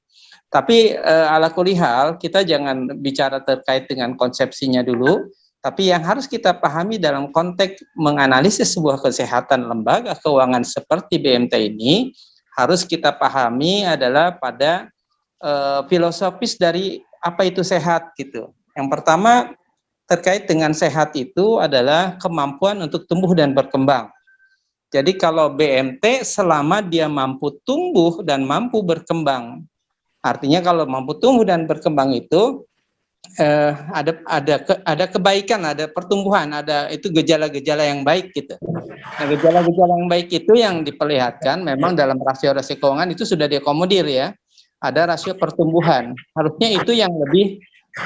Speaker 4: Tapi ala kulihal kita jangan bicara terkait dengan konsepsinya dulu, tapi yang harus kita pahami dalam konteks menganalisis sebuah kesehatan lembaga keuangan seperti BMT ini, harus kita pahami adalah pada filosofis dari apa itu sehat gitu. Yang pertama terkait dengan sehat itu adalah kemampuan untuk tumbuh dan berkembang. Jadi kalau BMT selama dia mampu tumbuh dan mampu berkembang, artinya kalau mampu tumbuh dan berkembang itu ada kebaikan, ada pertumbuhan, ada itu gejala-gejala yang baik gitu. Nah, gejala-gejala yang baik itu yang diperlihatkan memang dalam rasio-rasio keuangan itu sudah diakomodir ya. Ada rasio pertumbuhan. Harusnya itu yang lebih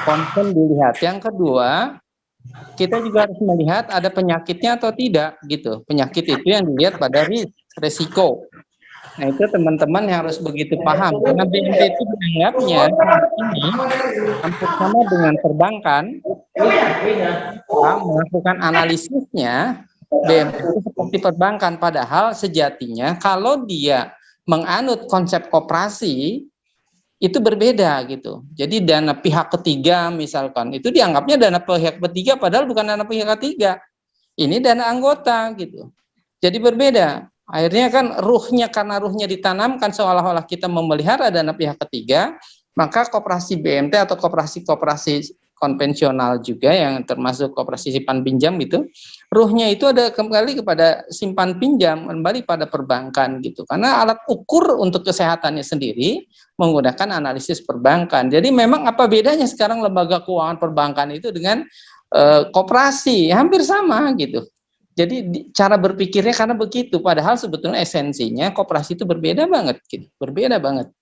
Speaker 4: concern dilihat. Yang kedua, kita juga harus melihat ada penyakitnya atau tidak gitu. Penyakit itu yang dilihat pada risiko. Nah, itu teman-teman yang harus begitu paham. Karena BMT itu menganggapnya ini hampir sama dengan perbankan, melakukan analisisnya BMT itu seperti perbankan. Padahal sejatinya kalau dia menganut konsep koperasi itu berbeda gitu. Jadi dana pihak ketiga misalkan itu dianggapnya dana pihak ketiga padahal bukan dana pihak ketiga. Ini dana anggota gitu. Jadi berbeda. Akhirnya kan karena ruhnya ditanamkan seolah-olah kita memelihara dana pihak ketiga, maka koperasi BMT atau koperasi konvensional juga yang termasuk koperasi simpan pinjam itu, ruhnya itu ada kembali kepada simpan pinjam, kembali pada perbankan gitu. Karena alat ukur untuk kesehatannya sendiri menggunakan analisis perbankan. Jadi memang apa bedanya sekarang lembaga keuangan perbankan itu dengan koperasi? Hampir sama gitu. Jadi cara berpikirnya karena begitu, padahal sebetulnya esensinya koperasi itu berbeda banget, gitu. Berbeda banget.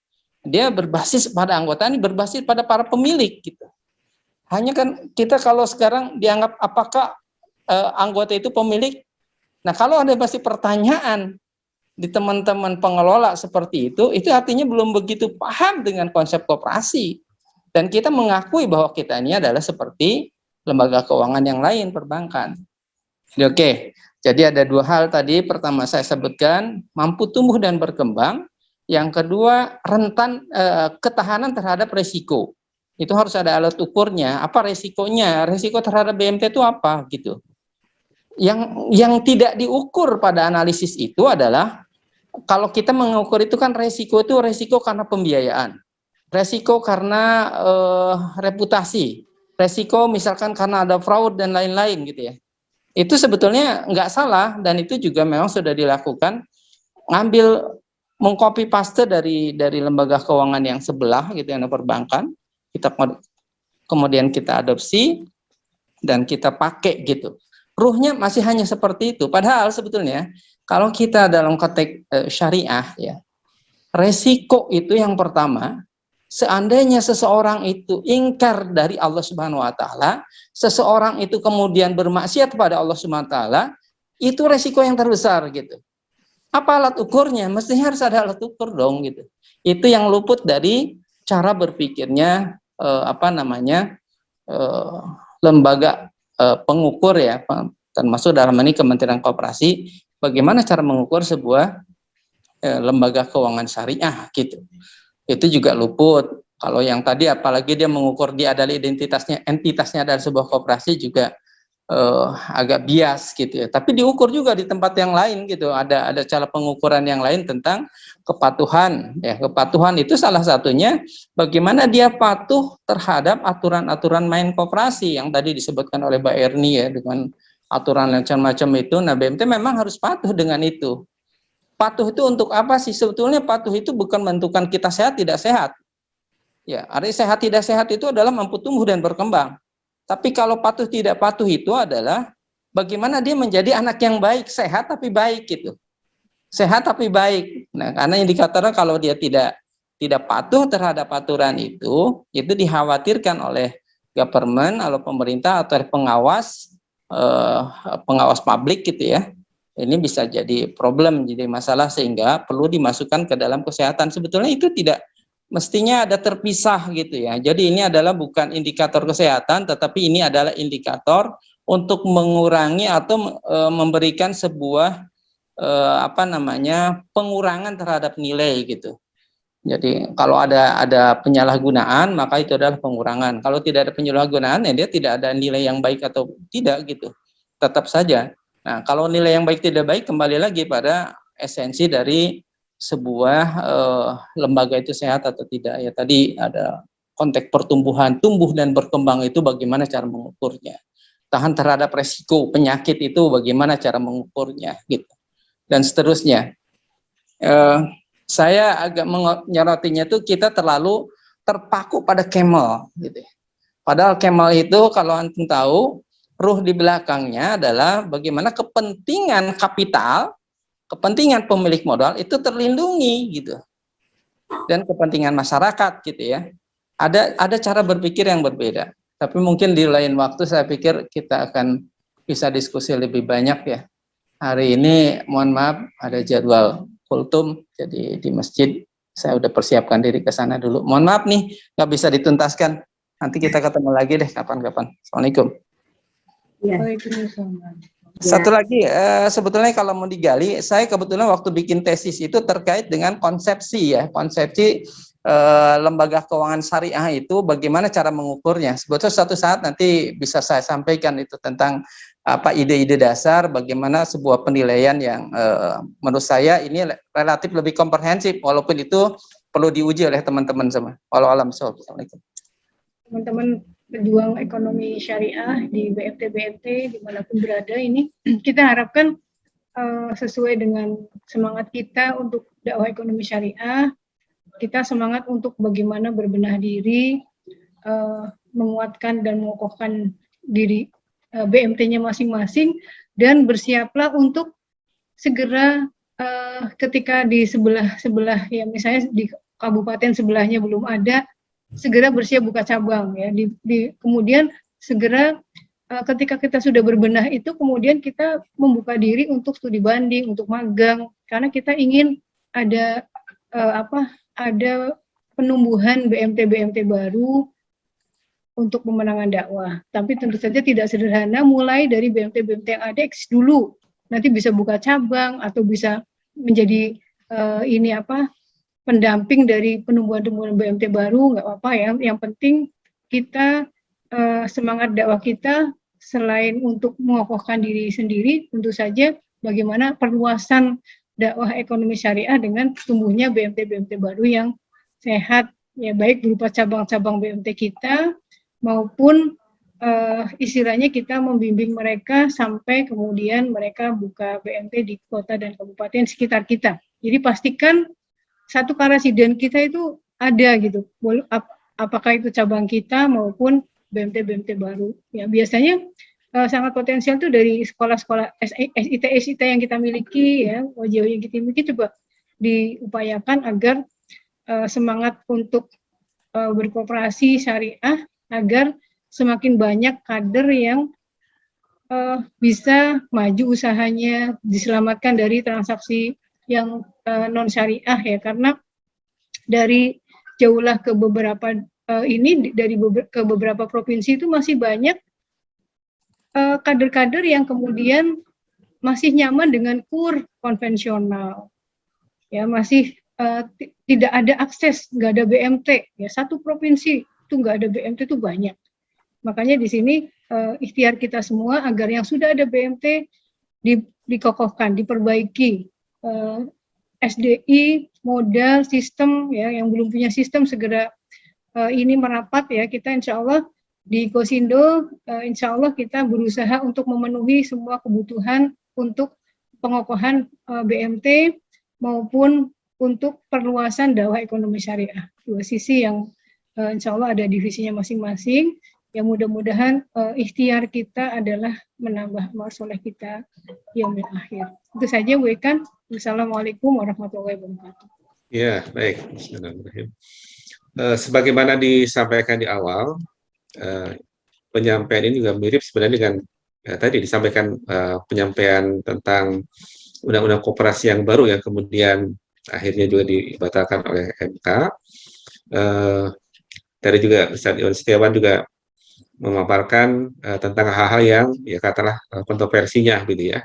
Speaker 4: Dia berbasis pada anggota, ini berbasis pada para pemilik, gitu. Hanya kan kita kalau sekarang dianggap apakah anggota itu pemilik? Nah kalau ada masih pertanyaan di teman-teman pengelola seperti itu artinya belum begitu paham dengan konsep koperasi. Dan kita mengakui bahwa kita ini adalah seperti lembaga keuangan yang lain, perbankan. Oke, jadi ada dua hal tadi. Pertama saya sebutkan mampu tumbuh dan berkembang. Yang kedua rentan ketahanan terhadap resiko. Itu harus ada alat ukurnya. Apa resikonya? Resiko terhadap BMT itu apa gitu. Yang tidak diukur pada analisis itu adalah kalau kita mengukur itu kan resiko karena pembiayaan, resiko karena reputasi, resiko misalkan karena ada fraud dan lain-lain gitu ya. Itu sebetulnya nggak salah dan itu juga memang sudah dilakukan, mengcopy paste dari lembaga keuangan yang sebelah gitu yang perbankan, kita kemudian kita adopsi dan kita pakai gitu. Ruhnya masih hanya seperti itu. Padahal sebetulnya kalau kita dalam konteks syariah ya, resiko itu yang pertama. Seandainya seseorang itu ingkar dari Allah Subhanahu wa taala, seseorang itu kemudian bermaksiat kepada Allah Subhanahu wa taala, itu resiko yang terbesar gitu. Apa alat ukurnya? Mestinya harus ada alat ukur dong gitu. Itu yang luput dari cara berpikirnya lembaga pengukur ya, termasuk dalam ini Kementerian Koperasi, bagaimana cara mengukur sebuah lembaga keuangan syariah gitu. Itu juga luput. Kalau yang tadi apalagi dia mengukur dia adalah entitasnya adalah sebuah koperasi juga agak bias gitu ya. Tapi diukur juga di tempat yang lain gitu. Ada cara pengukuran yang lain tentang kepatuhan ya. Kepatuhan itu salah satunya bagaimana dia patuh terhadap aturan-aturan main koperasi yang tadi disebutkan oleh Mbak Erni ya, dengan aturan macam-macam itu. Nah, BMT memang harus patuh dengan itu. Patuh itu untuk apa sih? Sebetulnya patuh itu bukan menentukan kita sehat tidak sehat. Ya, artinya sehat tidak sehat itu adalah mampu tumbuh dan berkembang. Tapi kalau patuh tidak patuh itu adalah bagaimana dia menjadi anak yang baik, sehat tapi baik gitu. Sehat tapi baik. Nah, karena indikatornya kalau dia tidak patuh terhadap aturan itu dikhawatirkan oleh government, atau pemerintah atau pengawas publik gitu ya. Ini bisa jadi problem, jadi masalah sehingga perlu dimasukkan ke dalam kesehatan. Sebetulnya itu tidak mestinya ada terpisah gitu ya. Jadi ini adalah bukan indikator kesehatan, tetapi ini adalah indikator untuk mengurangi atau memberikan sebuah pengurangan terhadap nilai gitu. Jadi kalau ada penyalahgunaan maka itu adalah pengurangan. Kalau tidak ada penyalahgunaan ya dia tidak ada nilai yang baik atau tidak gitu. Tetap saja. Nah, kalau nilai yang baik tidak baik kembali lagi pada esensi dari sebuah lembaga itu sehat atau tidak. Ya tadi ada konteks pertumbuhan, tumbuh dan berkembang itu bagaimana cara mengukurnya. Tahan terhadap resiko penyakit itu bagaimana cara mengukurnya gitu. Dan seterusnya. Saya agak menyoroti itu kita terlalu terpaku pada camel gitu. Padahal Kemal itu kalau antum tahu, ruh di belakangnya adalah bagaimana kepentingan kapital, kepentingan pemilik modal itu terlindungi gitu. Dan kepentingan masyarakat gitu ya. Ada cara berpikir yang berbeda. Tapi mungkin di lain waktu saya pikir kita akan bisa diskusi lebih banyak ya. Hari ini mohon maaf ada jadwal kultum, jadi di masjid saya udah persiapkan diri ke sana dulu. Mohon maaf nih nggak bisa dituntaskan. Nanti kita ketemu lagi deh kapan-kapan. Assalamualaikum.
Speaker 5: Ya.
Speaker 2: Waalaikumsalam.
Speaker 4: Satu lagi sebetulnya kalau mau digali, saya kebetulan waktu bikin tesis itu terkait dengan konsepsi ya, konsepsi lembaga keuangan syariah itu bagaimana cara mengukurnya. Sebetulnya suatu saat nanti bisa saya sampaikan itu tentang apa ide-ide dasar bagaimana sebuah penilaian yang menurut saya ini relatif lebih komprehensif walaupun itu perlu diuji oleh teman-teman semua. Walau alam shawab. Assalamualaikum.
Speaker 2: Teman-teman pejuang ekonomi syariah di BMT dimanapun berada ini, kita harapkan sesuai dengan semangat kita untuk dakwah ekonomi syariah, kita semangat untuk bagaimana berbenah diri, menguatkan dan mengokohkan diri BMT-nya masing-masing, dan bersiaplah untuk segera ketika di sebelah ya misalnya di kabupaten sebelahnya belum ada, segera bersiap buka cabang ya. Kemudian segera ketika kita sudah berbenah itu kemudian kita membuka diri untuk studi banding, untuk magang, karena kita ingin ada ada penumbuhan BMT baru untuk pemenangan dakwah. Tapi tentu saja tidak sederhana, mulai dari BMT yang ada eksis dulu. Nanti bisa buka cabang atau bisa menjadi pendamping dari penumbuhan BMT baru, nggak apa-apa ya. Yang penting kita semangat dakwah kita selain untuk mengokohkan diri sendiri, tentu saja bagaimana perluasan dakwah ekonomi syariah dengan tumbuhnya BMT baru yang sehat, ya baik berupa cabang-cabang BMT kita maupun istilahnya kita membimbing mereka sampai kemudian mereka buka BMT di kota dan kabupaten sekitar kita. Jadi pastikan satu karasiden kita itu ada gitu, apakah itu cabang kita maupun BMT baru. Ya biasanya sangat potensial tuh dari sekolah-sekolah SIT yang kita miliki ya, OJO yang kita miliki coba diupayakan agar semangat untuk berkooperasi syariah agar semakin banyak kader yang bisa maju usahanya, diselamatkan dari transaksi yang non syariah ya, karena dari jauhlah ke beberapa ke beberapa provinsi itu masih banyak kader-kader yang kemudian masih nyaman dengan kur konvensional, ya masih tidak ada akses, nggak ada BMT, ya satu provinsi itu nggak ada BMT itu banyak. Makanya di sini ikhtiar kita semua agar yang sudah ada BMT dikokohkan, diperbaiki, SDI, modal, sistem, ya yang belum punya sistem segera ini merapat ya. Kita insya Allah di Kosindo, insya Allah kita berusaha untuk memenuhi semua kebutuhan untuk pengokohan BMT maupun untuk perluasan dakwah ekonomi syariah. Dua sisi yang insya Allah ada divisinya masing-masing. Yang mudah-mudahan ikhtiar kita adalah menambah amal soleh kita yaumil akhir. Itu saja, Wekan. Wassalamualaikum warahmatullahi wabarakatuh.
Speaker 1: Ya, baik. Bismillahirrahmanirrahim. Sebagaimana disampaikan di awal, penyampaian ini juga mirip sebenarnya dengan tadi disampaikan penyampaian tentang undang-undang koperasi yang baru yang kemudian akhirnya juga dibatalkan oleh MK. Tadi juga Ustaz Iwan Setiawan juga memaparkan tentang hal-hal yang ya katakanlah kontroversinya gitu ya.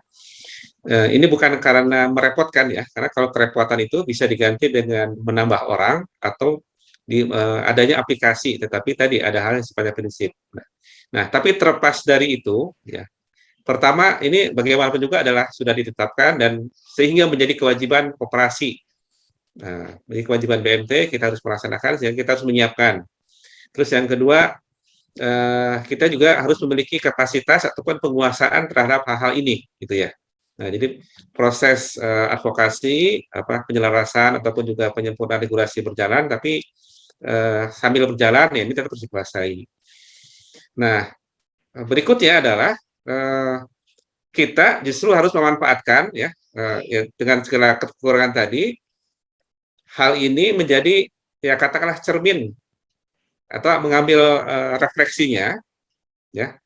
Speaker 1: Ini bukan karena merepotkan ya, karena kalau kerepotan itu bisa diganti dengan menambah orang atau adanya aplikasi, tetapi tadi ada hal yang sifatnya prinsip. Nah, tapi terlepas dari itu, ya, pertama ini bagaimanapun juga adalah sudah ditetapkan dan sehingga menjadi kewajiban koperasi. Nah, menjadi kewajiban BMT kita harus melaksanakan, sehingga kita harus menyiapkan. Terus yang kedua, kita juga harus memiliki kapasitas ataupun penguasaan terhadap hal-hal ini, gitu ya. Nah, jadi proses advokasi, penyelarasan ataupun juga penyempurnaan regulasi berjalan, tapi sambil berjalan ya ini tetap harus dikuasai. Nah, berikutnya adalah kita justru harus memanfaatkan ya, dengan segala kekurangan tadi, hal ini menjadi ya katakanlah cermin atau mengambil refleksinya ya,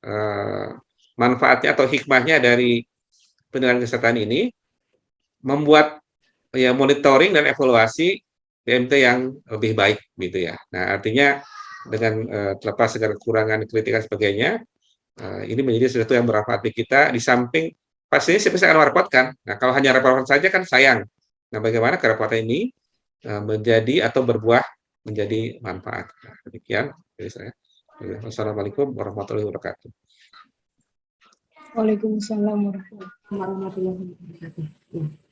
Speaker 1: manfaatnya atau hikmahnya dari penilaian kesehatan ini, membuat ya monitoring dan evaluasi PMT yang lebih baik gitu ya. Nah, artinya dengan terlepas segala kekurangan, kritikan sebagainya, ini menjadi sesuatu yang bermanfaat bagi kita, di samping pastinya saya akan merepotkan. Nah, kalau hanya repotan saja kan sayang. Nah, bagaimana kerepotan ini menjadi atau berbuah menjadi manfaat. Nah, demikian dari saya. Wassalamualaikum warahmatullahi wabarakatuh.
Speaker 2: Waalaikumsalam warahmatullahi
Speaker 5: warahmatullahi wabarakatuh. Ya.